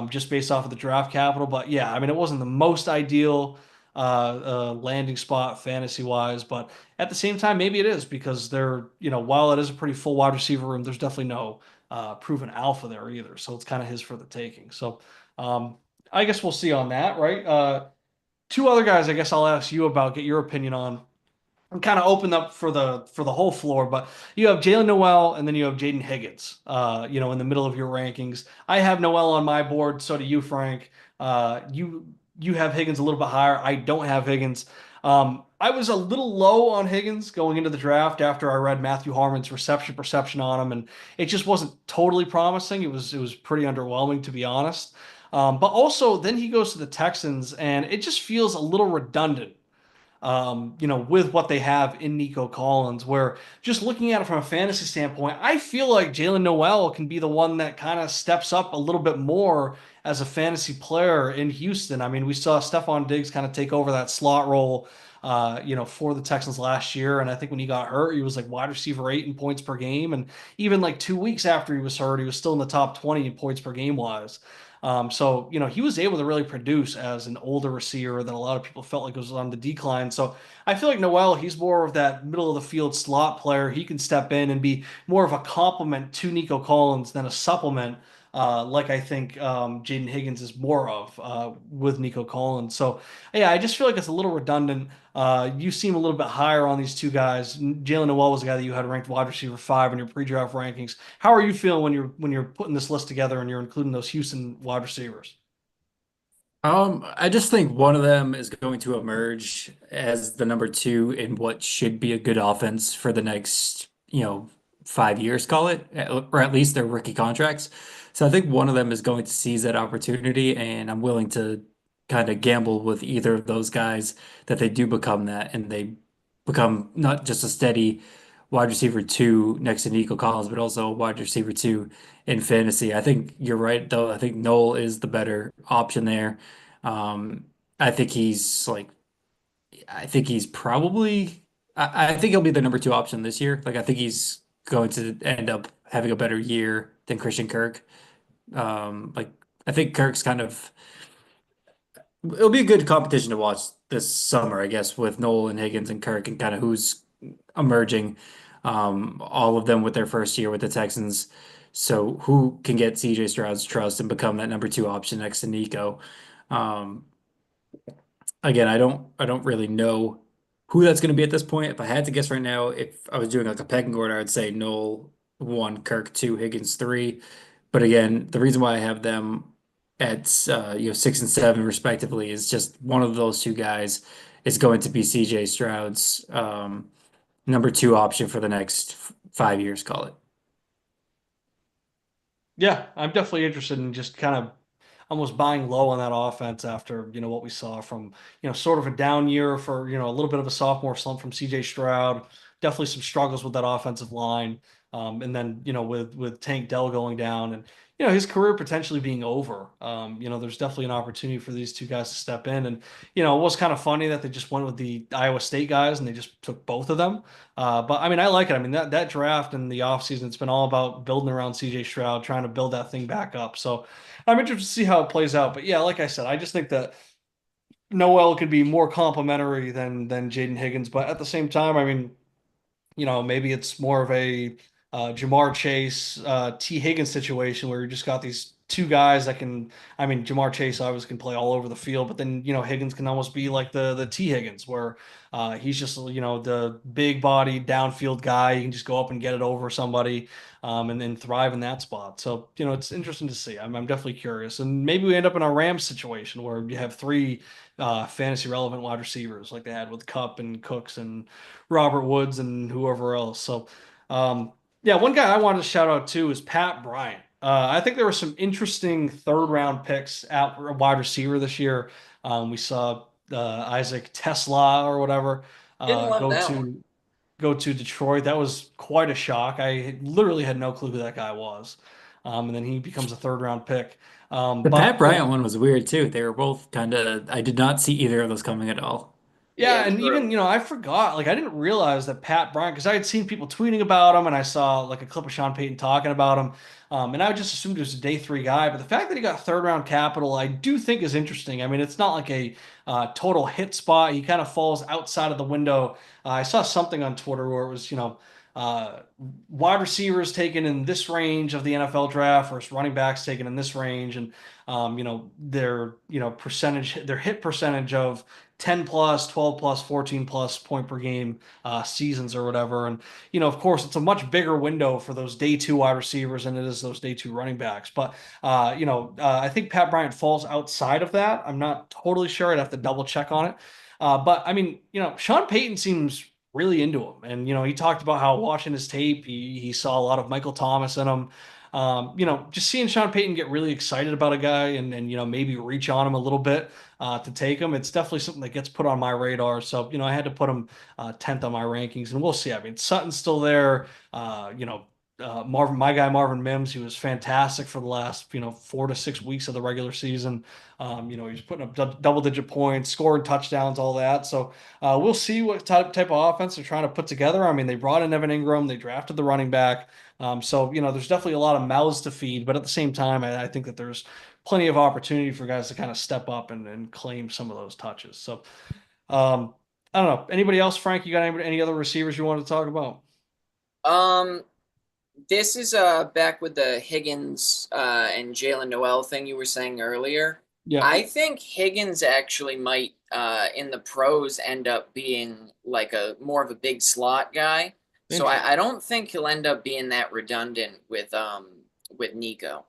just based off of the draft capital. But yeah, I mean, it wasn't the most ideal landing spot fantasy wise, but at the same time, maybe it is because while it is a pretty full wide receiver room, there's definitely no proven alpha there either. So it's kind of his for the taking. So I guess we'll see on that, right? Two other guys, I guess I'll ask you about, get your opinion on. I'm kind of open up for the whole floor, but you have Jalen Noel and then you have Jaden Higgins, in the middle of your rankings. I have Noel on my board, so do you, Frank. You have Higgins a little bit higher. I don't have Higgins. I was a little low on Higgins going into the draft after I read Matthew Harmon's reception perception on him, and it just wasn't totally promising. It was pretty underwhelming, to be honest. But also, then he goes to the Texans, and it just feels a little redundant, with what they have in Nico Collins, where just looking at it from a fantasy standpoint, I feel like Jalen Noel can be the one that kind of steps up a little bit more as a fantasy player in Houston. I mean, we saw Stephon Diggs kind of take over that slot role, for the Texans last year. And I think when he got hurt, he was like wide receiver 8 in points per game. And even like 2 weeks after he was hurt, he was still in the top 20 in points per game wise. So, he was able to really produce as an older receiver that a lot of people felt like was on the decline. So I feel like Noel, he's more of that middle of the field slot player. He can step in and be more of a complement to Nico Collins than a supplement, like I think Jaden Higgins is more of with Nico Collins. So yeah, I just feel like it's a little redundant. You seem a little bit higher on these two guys. Jalen Noel was a guy that you had ranked wide receiver 5 in your pre-draft rankings. How are you feeling when you're putting this list together and you're including those Houston wide receivers? I just think one of them is going to emerge as the number two in what should be a good offense for the next, 5 years, call it, or at least their rookie contracts. So I think one of them is going to seize that opportunity, and I'm willing to kind of gamble with either of those guys that they do become that, and they become not just a steady wide receiver 2 next to Nico Collins, but also a wide receiver 2 in fantasy. I think you're right, though. I think Noel is the better option there. Um, I think he's like, I think he's probably, I think he'll be the number 2 option this year. Like, I think he's going to end up having a better year than Christian Kirk. Like, I think Kirk's kind of, it'll be a good competition to watch this summer, I guess, with Noel and Higgins and Kirk and kind of who's emerging. All of them with their first year with the Texans. So who can get CJ Stroud's trust and become that number 2 option next to Nico? Um, Again, I don't really know who that's going to be at this point. If I had to guess right now, if I was doing like a pecking order, I'd say Noel 1, Kirk 2, Higgins 3. But again, the reason why I have them at 6 and 7 respectively is just one of those two guys is going to be CJ Stroud's number 2 option for the next 5 years, call it. Yeah, I'm definitely interested in just kind of almost buying low on that offense after, what we saw from, sort of a down year for, a little bit of a sophomore slump from CJ Stroud, definitely some struggles with that offensive line. And then, with Tank Dell going down and, his career potentially being over. There's definitely an opportunity for these two guys to step in. And, it was kind of funny that they just went with the Iowa State guys and they just took both of them. But I mean, I like it. I mean, that draft and the offseason, it's been all about building around CJ Stroud, trying to build that thing back up. So I'm interested to see how it plays out. But yeah, like I said, I just think that Noel could be more complimentary than Jaden Higgins, but at the same time, I mean, maybe it's more of a Jamar Chase, T. Higgins situation where you just got these two guys that can. I mean, Jamar Chase obviously can play all over the field, but then Higgins can almost be like the T. Higgins where he's just the big body downfield guy. He can just go up and get it over somebody, and then thrive in that spot. So it's interesting to see. I'm definitely curious, and maybe we end up in a Rams situation where you have three fantasy relevant wide receivers like they had with Cup and Cooks and Robert Woods and whoever else. So, yeah, one guy I wanted to shout out too is Pat Bryant. I think there were some interesting third round picks at wide receiver this year. We saw Isaac Tesla or whatever Didn't love go that one. to Detroit. That was quite a shock. I literally had no clue who that guy was. And then he becomes a third round pick. The Pat But Bryant one was weird too. They were both kind of, I did not see either of those coming at all. Yeah, Yeah, it was and even, early. I forgot, like I didn't realize that Pat Bryant, because I had seen people tweeting about him and I saw like a clip of Sean Payton talking about him. And I just assumed he was a day three guy. But the fact that he got third round capital, I do think is interesting. I mean, it's not like a total hit spot. He kind of falls outside of the window. I saw something on Twitter where it was, uh, wide receivers taken in this range of the NFL draft versus running backs taken in this range. And, their, their hit percentage of 10 plus, 12 plus, 14 plus point per game seasons or whatever. And, of course, it's a much bigger window for those day two wide receivers than it is those day two running backs. But, I think Pat Bryant falls outside of that. I'm not totally sure. I'd have to double check on it. But I mean, Sean Payton seems really into him. And, he talked about how watching his tape, he saw a lot of Michael Thomas in him. Just seeing Sean Payton get really excited about a guy and maybe reach on him a little bit to take him. It's definitely something that gets put on my radar. So, I had to put him 10th on my rankings, and we'll see. I mean, Sutton's still there. My guy Marvin Mims, he was fantastic for the last 4 to 6 weeks of the regular season. He was putting up double-digit points, scoring touchdowns, all that. So we'll see what type of offense they're trying to put together. I mean, they brought in Evan Ingram, they drafted the running back. So there's definitely a lot of mouths to feed, but at the same time, I think that there's plenty of opportunity for guys to kind of step up and claim some of those touches. So, um, I don't know. Anybody else, Frank? You got any other receivers you want to talk about? Um, this is back with the Higgins and Jalen Noel thing you were saying earlier. Yeah, I think Higgins actually might in the pros end up being like a more of a big slot guy. So I interesting. don't think he'll end up being that redundant with Nico.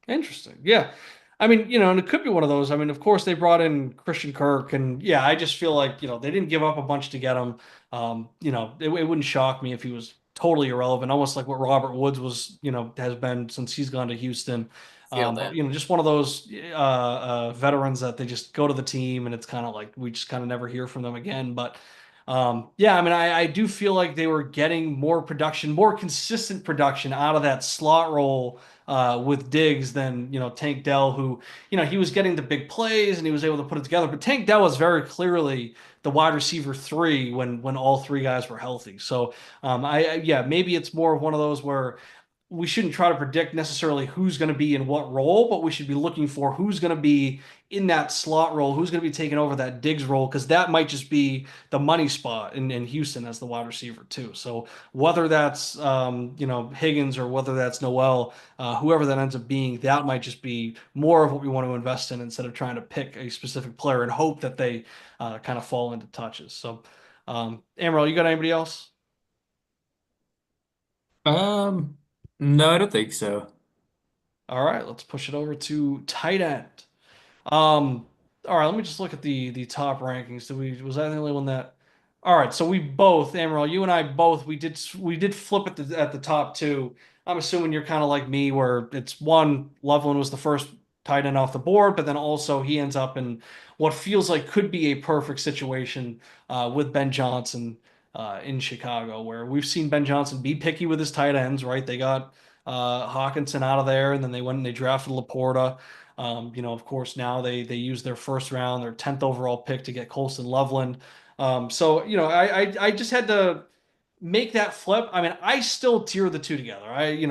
Interesting. Yeah. I mean, and it could be one of those. I mean, of course, they brought in Christian Kirk, and yeah, I just feel like, they didn't give up a bunch to get him. It wouldn't shock me if he was totally irrelevant, almost like what Robert Woods was, has been since he's gone to Houston. Feel But, that. just one of those veterans that they just go to the team, and it's kind of like we just kind of never hear from them again. But, yeah, I mean, I do feel like they were getting more production, more consistent production out of that slot role with Diggs than Tank Dell, who he was getting the big plays and he was able to put it together. But Tank Dell was very clearly the wide receiver three when all three guys were healthy. So yeah, maybe it's more of one of those where we shouldn't try to predict necessarily who's going to be in what role, but we should be looking for who's going to be in that slot role, who's going to be taking over that Diggs role, because that might just be the money spot in Houston as the wide receiver too. So whether that's Higgins or whether that's Noel, whoever that ends up being, that might just be more of what we want to invest in instead of trying to pick a specific player and hope that they kind of fall into touches. So, Amaral, you got anybody else? Um, no, I don't think so. All right, let's push it over to tight end. Um, all right, let me just look at the top rankings. Was I the only one that? All right, so we both, Amaral, you and I both, we did flip at the top two. I'm assuming you're kind of like me, where it's one, Loveland was the first tight end off the board, but then also he ends up in what feels like could be a perfect situation with Ben Johnson in Chicago, where we've seen Ben Johnson be picky with his tight ends, right? They got Hawkinson out of there, and then they went and they drafted Laporta. Of course, now they use their first round, their 10th overall pick to get Colston Loveland. So, I just had to make that flip, I mean, I still tier the two together.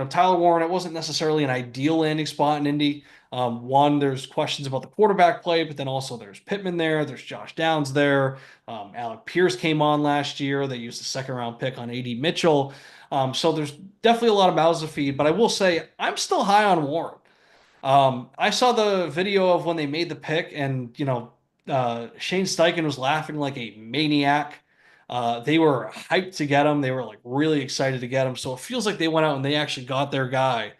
Tyler Warren, it wasn't necessarily an ideal landing spot in Indy. One, there's questions about the quarterback play, but then also there's Pittman there, there's Josh Downs there. Alec Pierce came on last year. They used a second round pick on AD Mitchell. So there's definitely a lot of mouths to feed, but I will say I'm still high on Warren. I saw the video of when they made the pick, and Shane Steichen was laughing like a maniac. They were hyped to get him. They were like really excited to get him. So it feels like they went out and they actually got their guy.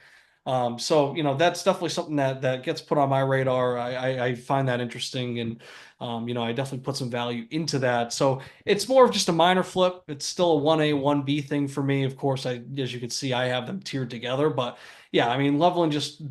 So that's definitely something that gets put on my radar. I find that interesting, and I definitely put some value into that. So it's more of just a minor flip. It's still a 1A, 1B thing for me. Of course, as you can see, I have them tiered together, but yeah, I mean, Loveland just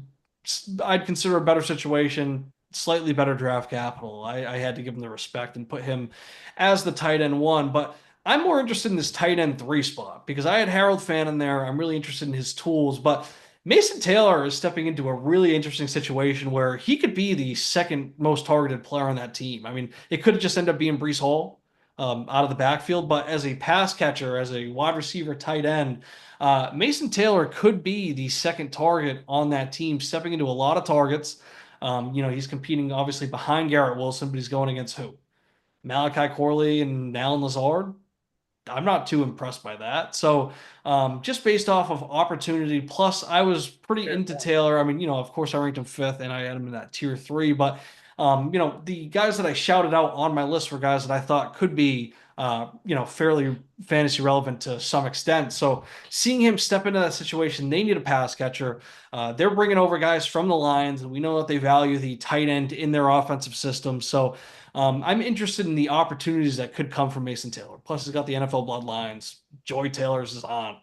I'd consider a better situation, slightly better draft capital. I had to give him the respect and put him as the tight end one. But I'm more interested in this tight end three spot because I had Harold Fan in there. I'm really interested in his tools. But Mason Taylor is stepping into a really interesting situation where he could be the second most targeted player on that team. I mean, it could just end up being Brees Hall out of the backfield, but as a pass catcher, as a wide receiver tight end, Mason Taylor could be the second target on that team, stepping into a lot of targets. He's competing obviously behind Garrett Wilson, but he's going against who? Malachi Corley and Alan Lazard. I'm not too impressed by that. So, just based off of opportunity, plus I was pretty Fair into point. Taylor. I mean, of course I ranked him fifth and I had him in that tier three, but the guys that I shouted out on my list were guys that I thought could be, fairly fantasy relevant to some extent. So seeing him step into that situation, they need a pass catcher. They're bringing over guys from the Lions, and we know that they value the tight end in their offensive system. So I'm interested in the opportunities that could come from Mason Taylor. Plus, he's got the NFL bloodlines. Joy Taylor's is on.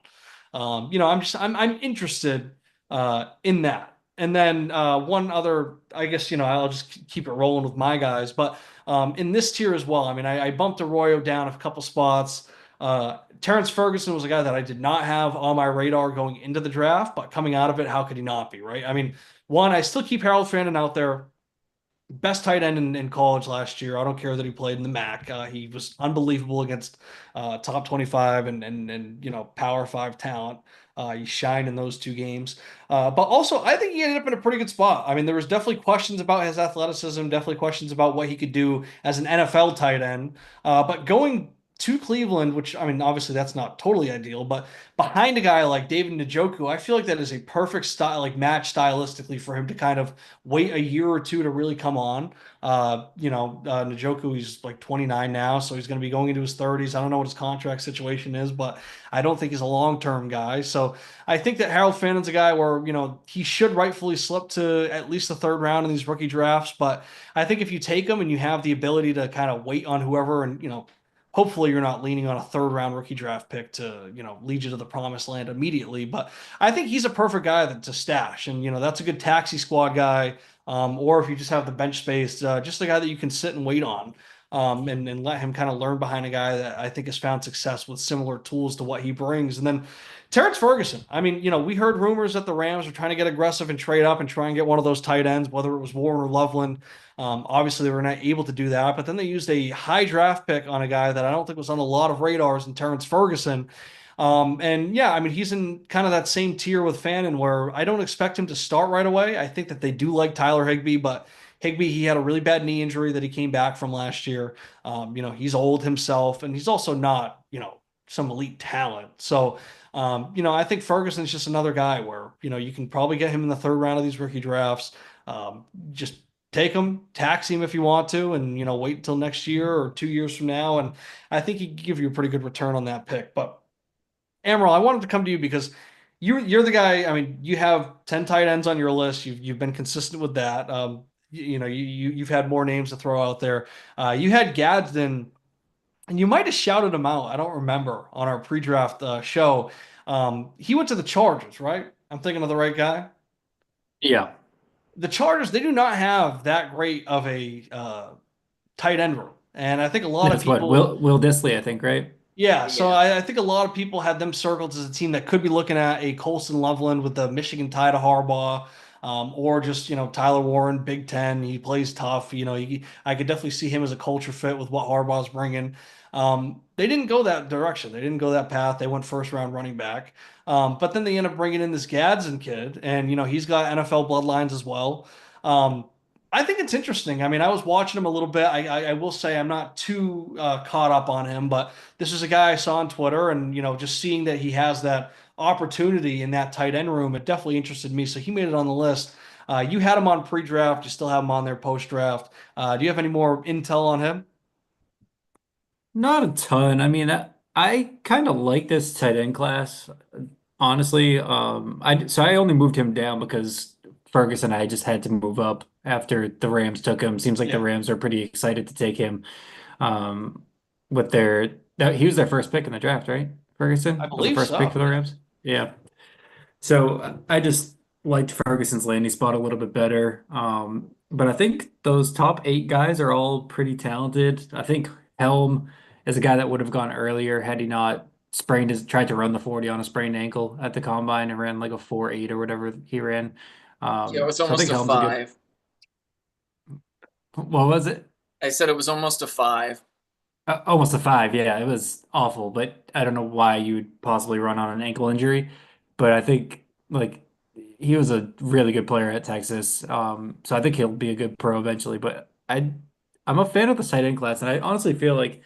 I'm interested in that. And then one other, I guess I'll just keep it rolling with my guys. But in this tier as well, I mean, I bumped Arroyo down a couple spots. Terrence Ferguson was a guy that I did not have on my radar going into the draft, but coming out of it, how could he not be, right? I mean, one, I still keep Harold Fannin out there, best tight end in college last year. I don't care that he played in the MAC. He was unbelievable against top 25 and Power Five talent. He shined in those two games. But also, I think he ended up in a pretty good spot. I mean, there was definitely questions about his athleticism, definitely questions about what he could do as an NFL tight end. But going to Cleveland, which I mean, obviously that's not totally ideal, but behind a guy like David Njoku, I feel like that is a perfect style, like match stylistically for him to kind of wait a year or two to really come on. Njoku, he's like 29 now, so he's going to be going into his 30s. I don't know what his contract situation is, but I don't think he's a long-term guy. So I think that Harold Fannin's a guy where, he should rightfully slip to at least the third round in these rookie drafts. But I think if you take him and you have the ability to kind of wait on whoever and, hopefully you're not leaning on a third round rookie draft pick to, lead you to the promised land immediately. But I think he's a perfect guy to stash. And, that's a good taxi squad guy. Or if you just have the bench space, just a guy that you can sit and wait on, and let him kind of learn behind a guy that I think has found success with similar tools to what he brings. And then Terrence Ferguson. I mean, we heard rumors that the Rams are trying to get aggressive and trade up and try and get one of those tight ends, whether it was Warren or Loveland. Obviously, they were not able to do that, but then they used a high draft pick on a guy that I don't think was on a lot of radars in Terrence Ferguson. And yeah, I mean, he's in kind of that same tier with Fannin where I don't expect him to start right away. I think that they do like Tyler Higbee, but Higbee, he had a really bad knee injury that he came back from last year. He's old himself, and he's also not, some elite talent. So, I think Ferguson's just another guy where, you can probably get him in the third round of these rookie drafts. Just take him, tax him if you want to, and, wait until next year or 2 years from now. And I think he could give you a pretty good return on that pick. But Amaral, I wanted to come to you because you're the guy. I mean, you have 10 tight ends on your list. You've been consistent with that. You've had more names to throw out there. You had Gadsden, and you might have shouted him out. I don't remember on our pre-draft show. He went to the Chargers, right? I'm thinking of the right guy. Yeah. The Chargers, they do not have that great of a tight end room, and I think a lot of That's what people. Will Disley, I think, right? Yeah, so Yeah. I think a lot of people had them circled as a team that could be looking at a Colson Loveland with the Michigan tie to Harbaugh, or just Tyler Warren, Big Ten. He plays tough. I could definitely see him as a culture fit with what Harbaugh's bringing. they didn't go that direction. They didn't go that path. They went first round running back. But then they end up bringing in this Gadsden kid, and he's got NFL bloodlines as well. Um, I think it's interesting. I mean, I was watching him a little bit. I will say I'm not too caught up on him, but this is a guy I saw on Twitter, and just seeing that he has that opportunity in that tight end room, it definitely interested me. So he made it on the list. You had him on pre-draft. You still have him on there post-draft. Do you have any more intel on him? Not a ton. I mean, I kind of like this tight end class, honestly. I only moved him down because Ferguson and I just had to move up after the Rams took him. Seems like the Yeah, Rams are pretty excited to take him. Um, with their that he was their first pick in the draft, right? I Ferguson was the believe first pick for so. the Yeah. Rams. Yeah. So I just liked Ferguson's landing spot a little bit better. But I think those top eight guys are all pretty talented. I think Helm is a guy that would have gone earlier had he not tried to run the 40 on a sprained ankle at the combine and ran like a 4.8 or whatever he ran. Yeah, it was So I almost think a Helm's a good, 5. what was it? I said it was almost a 5. Almost a 5. Yeah, it was awful, but I don't know why you would possibly run on an ankle injury. But I think like he was a really good player at Texas. So I think he'll be a good pro eventually. But I'm a fan of the tight end class, and I honestly feel like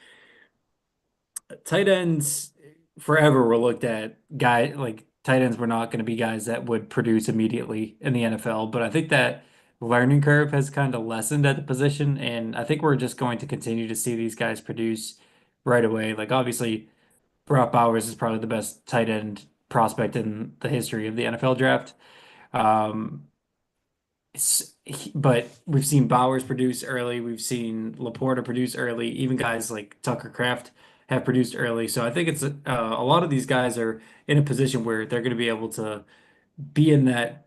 tight ends forever were looked at tight ends were not going to be guys that would produce immediately in the NFL. But I think that learning curve has kind of lessened at the position, and I think we're just going to continue to see these guys produce right away. Like obviously, Brock Bowers is probably the best tight end prospect in the history of the NFL draft. Um, but we've seen Bowers produce early. We've seen Laporta produce early. Even guys like Tucker Kraft have produced early. So I think it's a lot of these guys are in a position where they're going to be able to be in that,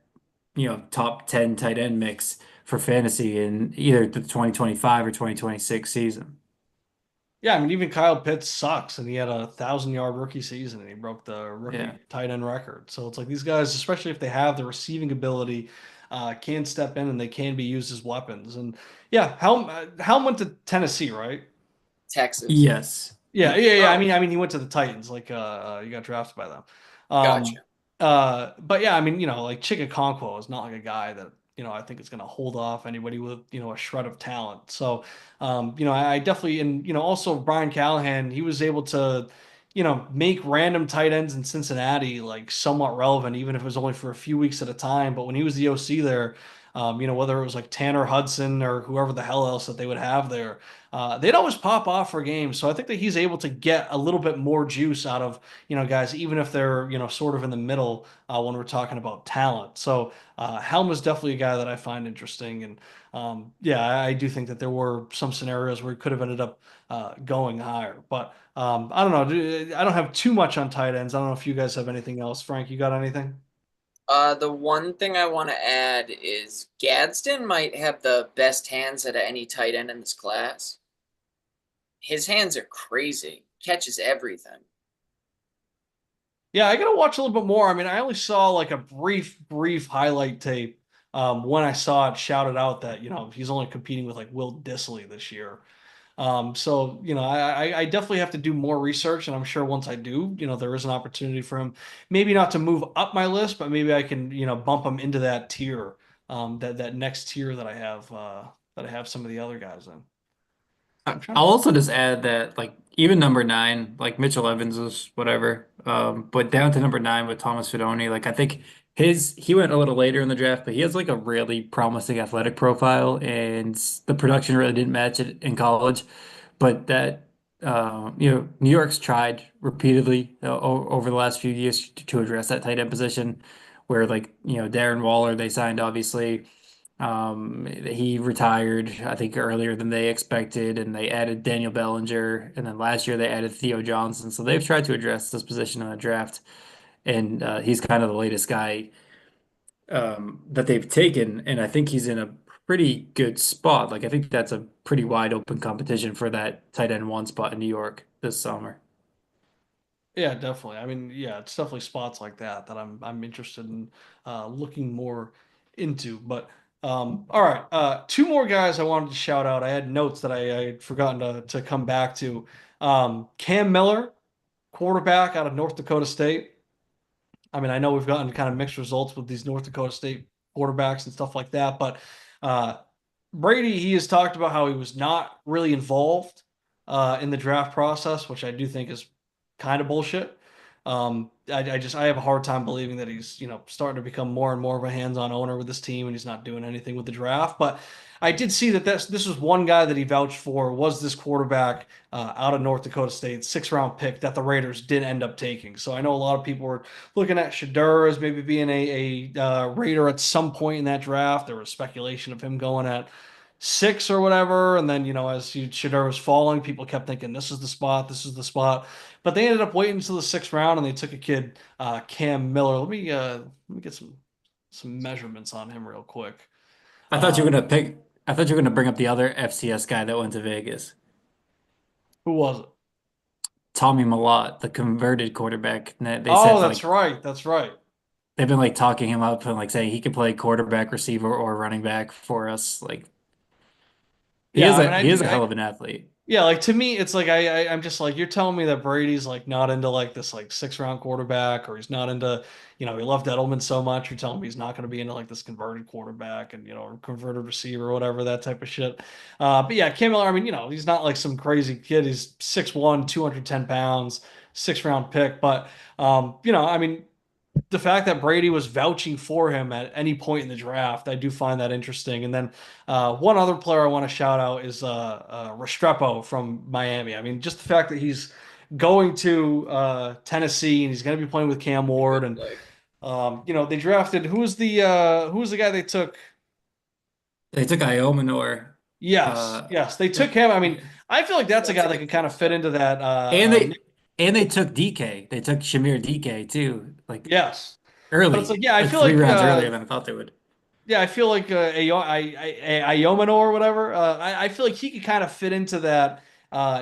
top 10 tight end mix for fantasy in either the 2025 or 2026 season. Yeah, I mean, even Kyle Pitts sucks, and he had a 1,000-yard rookie season, and he broke the Yeah. rookie tight end record. So it's like these guys, especially if they have the receiving ability, can step in and they can be used as weapons. And yeah, Helm went to Tennessee, right? Texas. Yes. Yeah, Yeah. yeah, yeah. Oh, I mean, he went to the Titans. Like, he got drafted by them. gotcha. But yeah, I mean, like Chika is not like a guy that I think is going to hold off anybody with a shred of talent. So, I definitely and also Brian Callahan, he was able to, make random tight ends in Cincinnati like somewhat relevant, even if it was only for a few weeks at a time. But when he was the OC there, whether it was like Tanner Hudson or whoever the hell else that they would have there they'd always pop off for games. So I think that he's able to get a little bit more juice out of, guys, even if they're, sort of in the middle when we're talking about talent. So Helm is definitely a guy that I find interesting. And yeah, I do think that there were some scenarios where he could have ended up going higher. But I don't know. I don't have too much on tight ends. I don't know if you guys have anything else. Frank, you got anything? The one thing I want to add is Gadsden might have the best hands out of any tight end in this class. His hands are crazy. Catches everything. Yeah, I gotta watch a little bit more. I mean, I only saw like a brief highlight tape when I saw it shouted out that he's only competing with like Will Dissly this year. So I definitely have to do more research, and I'm sure once I do, there is an opportunity for him. Maybe not to move up my list, but maybe I can bump him into that tier, that next tier that I have some of the other guys in. I'm trying I'll to. also just add that like even number nine, like Mitchell Evans is whatever. But down to number nine with Thomas Fidone, like I think he went a little later in the draft, but he has like a really promising athletic profile and the production really didn't match it in college. But New York's tried repeatedly over the last few years to address that tight end position where like, Darren Waller they signed obviously. He retired, I think, earlier than they expected, and they added Daniel Bellinger, and then last year they added Theo Johnson. So they've tried to address this position in the draft, and he's kind of the latest guy that they've taken, and I think he's in a pretty good spot. Like I think that's a pretty wide open competition for that tight end one spot in New York this summer. Yeah, definitely. I mean, yeah, it's definitely spots like that that I'm interested in looking more into. But All right. Two more guys I wanted to shout out. I had notes that I had forgotten to come back to. Cam Miller, quarterback out of North Dakota State. I mean, I know we've gotten kind of mixed results with these North Dakota State quarterbacks and stuff like that, but uh, Brady, he has talked about how he was not really involved in the draft process, which I do think is kind of bullshit. I have a hard time believing that he's starting to become more and more of a hands-on owner with this team, and he's not doing anything with the draft. But I did see that this was one guy that he vouched for was this quarterback out of North Dakota State, 6th round pick that the Raiders did end up taking. So I know a lot of people were looking at Shedeur as maybe being a Raider at some point in that draft. There was speculation of him going at 6 or whatever, and then as Shedeur was falling, people kept thinking this is the spot, this is the spot. But they ended up waiting until the 6th round, and they took a kid, Cam Miller. Let me get some measurements on him real quick. I thought you were Um, gonna pick. I thought you were gonna bring up the other FCS guy that went to Vegas, who was it? Tommy Mellott, the converted quarterback. And they Oh, said that's like right, that's right. they've been like talking him up and like saying he could play quarterback, receiver, or running back for us. Like Yeah, I mean, he is a hell of an athlete. yeah, like to me, it's like I'm just like you're telling me that Brady's like not into like this like 6th round quarterback, or he's not into, he loved Edelman so much. You're telling me he's not going to be into like this converted quarterback and or converted receiver or whatever, that type of shit. But yeah, Cam Miller, I mean, he's not like some crazy kid. He's 6'1", 210 pounds, 6th round pick. But I mean, the fact that Brady was vouching for him at any point in the draft, I do find that interesting. And then one other player I want to shout out is Restrepo from Miami. I mean, just the fact that he's going to Tennessee and he's going to be playing with Cam Pretty Ward, good and play. they drafted who was the guy they took? They took Iomanor, Yes, uh, yes, they took him. I mean, I feel like that's a That's guy a that good can kind pick of fit though. into that. and they took DK. They took Shamir DK too, like Yes, but it's like early, yeah, I like feel three like rounds earlier than I thought they would. yeah, I feel like Iomino or whatever. I feel like he could kind of fit into that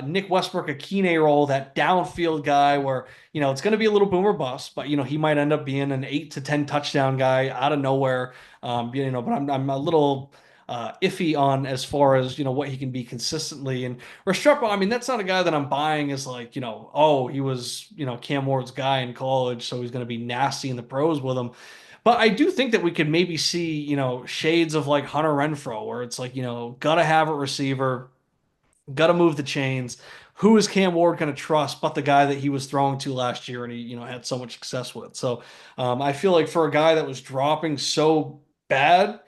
Nick Westbrook Akine role, that downfield guy where it's going to be a little boomer bust, but he might end up being an 8 to 10 touchdown guy out of nowhere. But I'm a little iffy on as far as what he can be consistently. And Restrepo, I mean, that's not a guy that I'm buying as like oh, he was Cam Ward's guy in college, so he's going to be nasty in the pros with him. But I do think that we could maybe see, shades of like Hunter Renfro, where it's like, gotta have a receiver, gotta move the chains. Who is Cam Ward going to trust but the guy that he was throwing to last year and he, had so much success with? So I feel like for a guy that was dropping so bad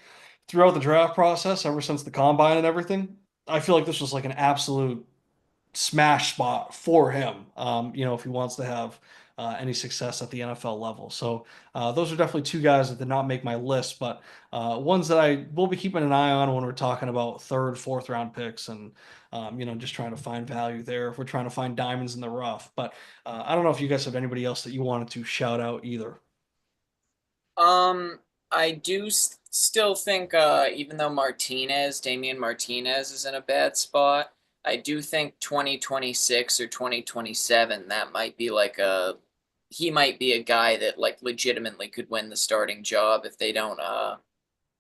throughout the draft process, ever since the combine and everything, I feel like this was like an absolute smash spot for him, if he wants to have any success at the NFL level. So those are definitely two guys that did not make my list, but ones that I will be keeping an eye on when we're talking about 3rd, 4th round picks and, just trying to find value there if we're trying to find diamonds in the rough. But I don't know if you guys have anybody else that you wanted to shout out either. Um, I do still think, even though Damian Martinez is in a bad spot, I do think 2026 or 2027, that might be he might be a guy that like legitimately could win the starting job if they don't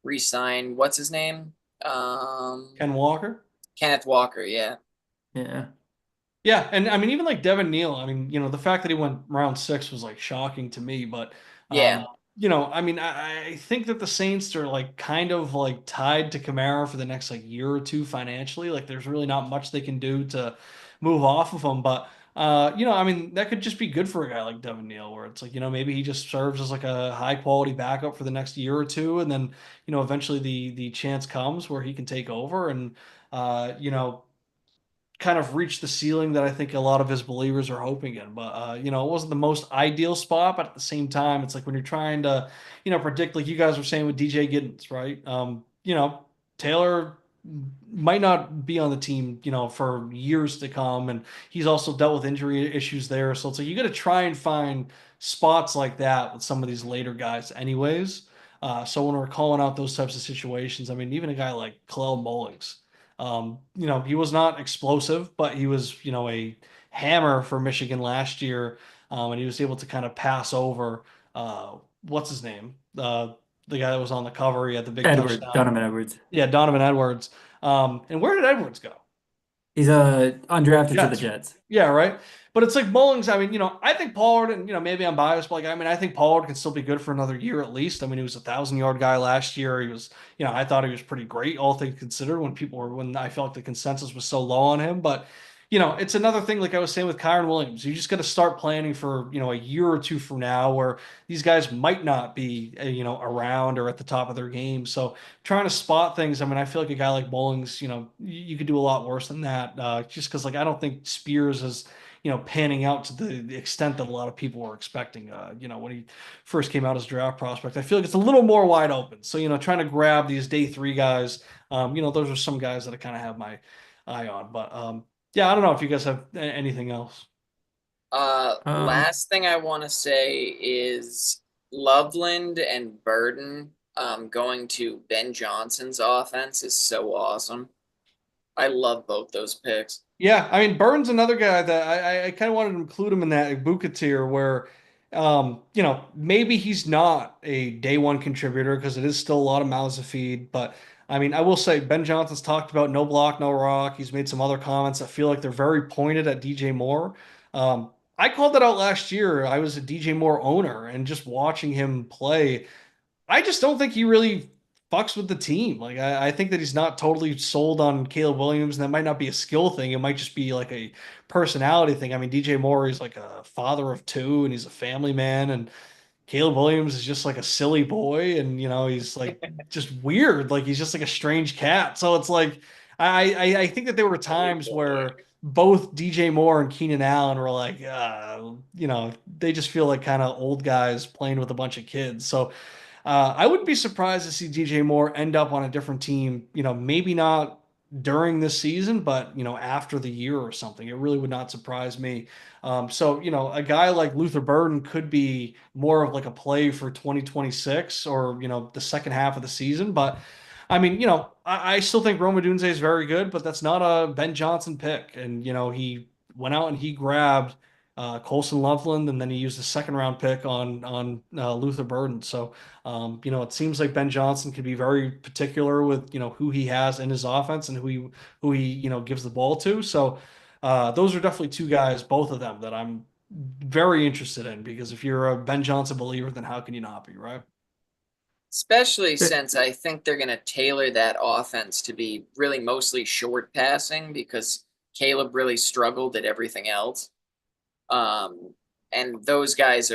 re-sign, what's his name? Um, Ken Walker? Kenneth Walker, yeah. Yeah. Yeah, and I mean even like Devin Neal, I mean, the fact that he went round 6 was like shocking to me, but Yeah. I mean I think that the Saints are like kind of like tied to Kamara for the next like year or two financially. Like there's really not much they can do to move off of him, but I mean that could just be good for a guy like Devin Neal where it's like, maybe he just serves as like a high quality backup for the next year or two and then, eventually the chance comes where he can take over and kind of reached the ceiling that I think a lot of his believers are hoping in. But it wasn't the most ideal spot, but at the same time, it's like when you're trying to, predict like you guys were saying with DJ Giddens, right? Taylor might not be on the team, for years to come, and he's also dealt with injury issues there. So it's like you got to try and find spots like that with some of these later guys, anyways. So when we're calling out those types of situations, I mean, even a guy like Kalel Mullings, he was not explosive, but he was, a hammer for Michigan last year. And he was able to kind of pass over, what's his name? the guy that was on the cover. He had the big Edward, touchdown. Donovan Edwards. Yeah, Donovan Edwards. And where did Edwards go? He's undrafted to the Jets. Jets. Yeah, right. But it's like Mullings. I mean, I think Pollard, and maybe I'm biased, but like, I mean, I think Pollard can still be good for another year at least. I mean, he was 1,000 yard guy last year. He was, I thought he was pretty great, all things considered, when I felt like the consensus was so low on him. But it's another thing, like I was saying with Kyron Williams. You just got to start planning for, a year or two from now, where these guys might not be, around or at the top of their game. So trying to spot things. I mean, I feel like a guy like Mullings, you could do a lot worse than that. Just because, like, I don't think Spears is, panning out to the extent that a lot of people were expecting. When he first came out as a draft prospect, I feel like it's a little more wide open. So, trying to grab these day three guys, those are some guys that I kind of have my eye on. But yeah, I don't know if you guys have anything else. Um, Last thing I want to say is Loveland and Burden going to Ben Johnson's offense is so awesome. I love both those picks. Yeah, I mean Burns another guy that I kind of wanted to include him in that Ibuka tier where maybe he's not a day one contributor because it is still a lot of mouths to feed. But I mean, I will say Ben Johnson's talked about no block, no rock. He's made some other comments that feel like they're very pointed at DJ Moore. I called that out last year. I was a DJ Moore owner and just watching him play. I just don't think he really fucks with the team. Like I think that he's not totally sold on Caleb Williams, and that might not be a skill thing. It might just be like a personality thing. I mean, DJ Moore is like a father of two, and he's a family man, and Caleb Williams is just like a silly boy, and he's like just weird. Like he's just like a strange cat. So it's like I think that there were times where both DJ Moore and Keenan Allen were like, they just feel like kind of old guys playing with a bunch of kids. So I wouldn't be surprised to see DJ Moore end up on a different team, maybe not during this season, but, after the year or something. It really would not surprise me. So, a guy like Luther Burden could be more of like a play for 2026 or, the second half of the season. But I mean, I still think Rome Odunze is very good, but that's not a Ben Johnson pick. And, he went out and he grabbed Colson Loveland, and then he used a second round pick on Luther Burden. So it seems like Ben Johnson can be very particular with who he has in his offense and who he gives the ball to. So those are definitely two guys, both of them, that I'm very interested in because if you're a Ben Johnson believer, then how can you not be, right? Especially since I think they're going to tailor that offense to be really mostly short passing because Caleb really struggled at everything else. And those guys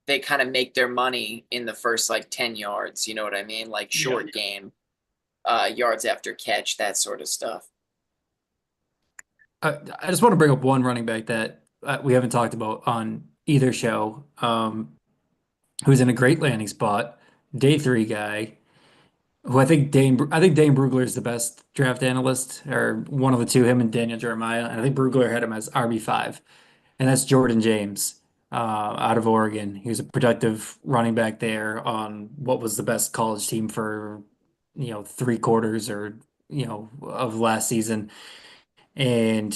they kind of make their money in the first like 10 yards. You know what I mean? Like Yeah. short game, yards after catch, that sort of stuff. I just want to bring up one running back that we haven't talked about on either show, who's in a great landing spot, day three guy, who I think Dane Brugler is the best draft analyst, or one of the two, him and Daniel Jeremiah. And I think Brugler had him as RB5, and that's Jordan James out of Oregon. He was a productive running back there on what was the best college team for, three quarters or, of last season. And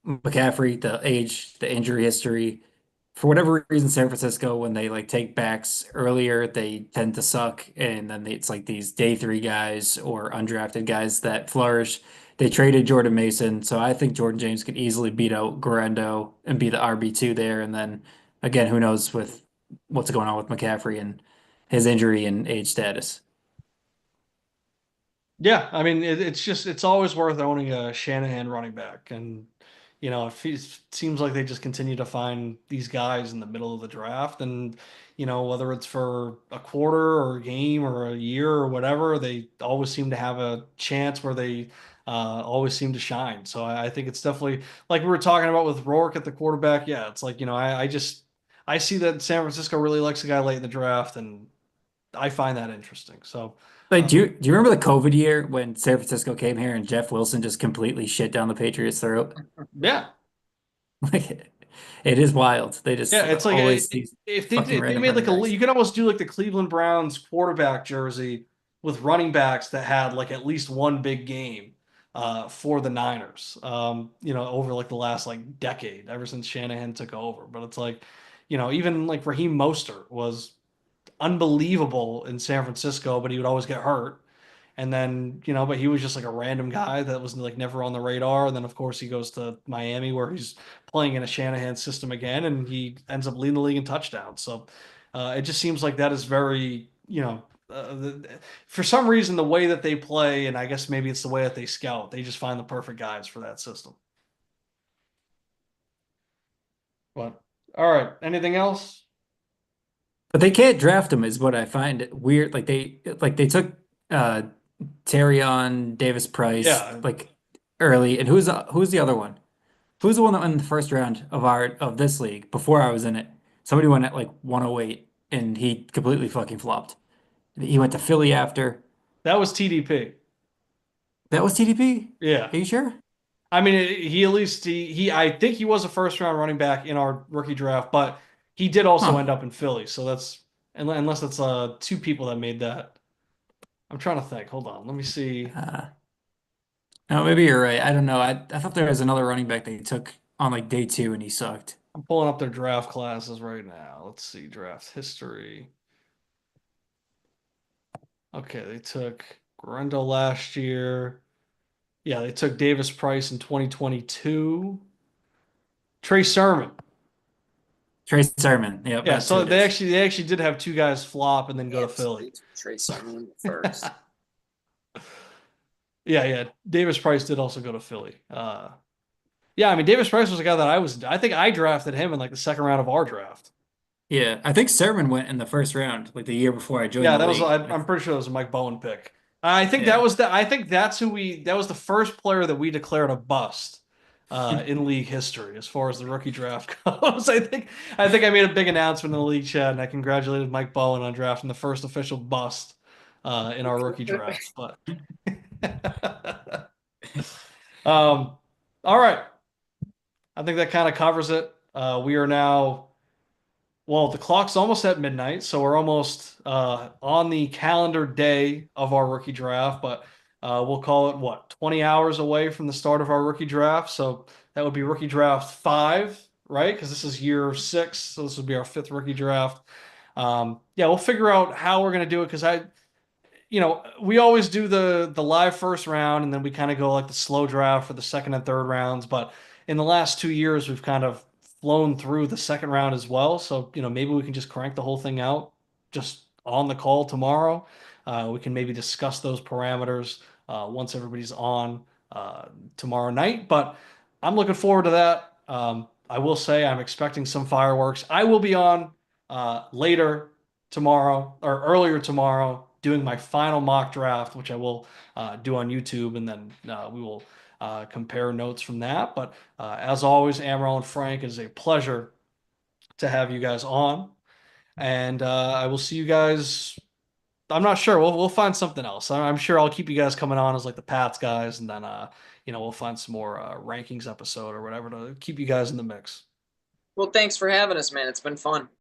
McCaffrey, the age, the injury history. For whatever reason, San Francisco, when they like take backs earlier, they tend to suck, and then it's like these day three guys or undrafted guys that flourish. They traded Jordan Mason, so I think Jordan James could easily beat out Guerrero and be the RB2 there. And then again, who knows with what's going on with McCaffrey and his injury and age status. Yeah, I mean it's always worth owning a Shanahan running back, and it seems like they just continue to find these guys in the middle of the draft, and whether it's for a quarter or a game or a year or whatever, they always seem to have a chance where they always seem to shine. So I think it's definitely like we were talking about with Rourke at the quarterback. Yeah, it's like I see that San Francisco really likes a guy late in the draft, and I find that interesting. So. Like, do you remember the COVID year when San Francisco came here and Jeff Wilson just completely shit down the Patriots' throat? Yeah, Like, it is wild. They yeah, just it's like always these if they fucking did, they random made running like a backs. you could almost do like the Cleveland Browns quarterback jersey with running backs that had like at least one big game for the Niners. Over like the last like decade, ever since Shanahan took over. But it's like, even like Raheem Mostert was unbelievable in San Francisco, but he would always get hurt. And then, but he was just like a random guy that was like never on the radar. And then, of course, he goes to Miami where he's playing in a Shanahan system again, and he ends up leading the league in touchdowns. So it just seems like that is very, for some reason, the way that they play, and I guess maybe it's the way that they scout, they just find the perfect guys for that system. But all right, anything else? But they can't draft him is what I find weird. Like they took uh Terrion Davis Price Yeah, like early, and who's the other one? Who's the one that went in the first round of this league before I was in it? Somebody went at like 108 and he completely fucking flopped. He went to Philly after. that was TDP. That was TDP? Yeah. Are you sure? I mean, he at least I think he was a first round running back in our rookie draft, but he did also Huh. end up in Philly. So that's unless it's two people that made that. I'm trying to think. Hold on. Let me see. Uh, no, maybe you're right. I don't know. I thought there was another running back they took on like day two and he sucked. I'm pulling up their draft classes right now. Let's see draft history. Okay, they took Grendel last year. Yeah, they took Davis Price in 2022. Trey Sermon. Trey Sermon. Yep, Yeah, that's who so it they is. actually they actually did have two guys flop and then go to And Philly. they took Trey Sermon first. Yeah, yeah. Davis Price did also go to Philly. Yeah, I mean Davis Price was a guy that I think I drafted him in like the second round of our draft. Yeah, I think Sermon went in the first round, like the year before I joined Yeah, the league. I'm pretty sure that was a Mike Bowen pick. Yeah. I think that's that was the first player that we declared a bust in league history as far as the rookie draft goes. I think I made a big announcement in the league chat and I congratulated Mike Bowen on drafting the first official bust in our rookie draft. But all right. I think that kind of covers it. We are now, well, the clock's almost at midnight, so we're almost on the calendar day of our rookie draft, but we'll call it what, 20 hours away from the start of our rookie draft. So that would be rookie draft five, right? Because this is year six, so this would be our fifth rookie draft. Yeah, we'll figure out how we're gonna do it because we always do the live first round and then we kind of go like the slow draft for the second and third rounds. But in the last 2 years, we've kind of flown through the second round as well. So, maybe we can just crank the whole thing out just on the call tomorrow. We can maybe discuss those parameters once everybody's on tomorrow night. But I'm looking forward to that. I will say I'm expecting some fireworks. I will be on later tomorrow or earlier tomorrow doing my final mock draft, which I will do on YouTube, and then we will compare notes from that. But as always, Amaral and Frank, it is a pleasure to have you guys on, and I will see you guys. I'm not sure. We'll find something else. I'm sure I'll keep you guys coming on as like the Pats guys, and then we'll find some more rankings episode or whatever to keep you guys in the mix. Well, thanks for having us, man. It's been fun.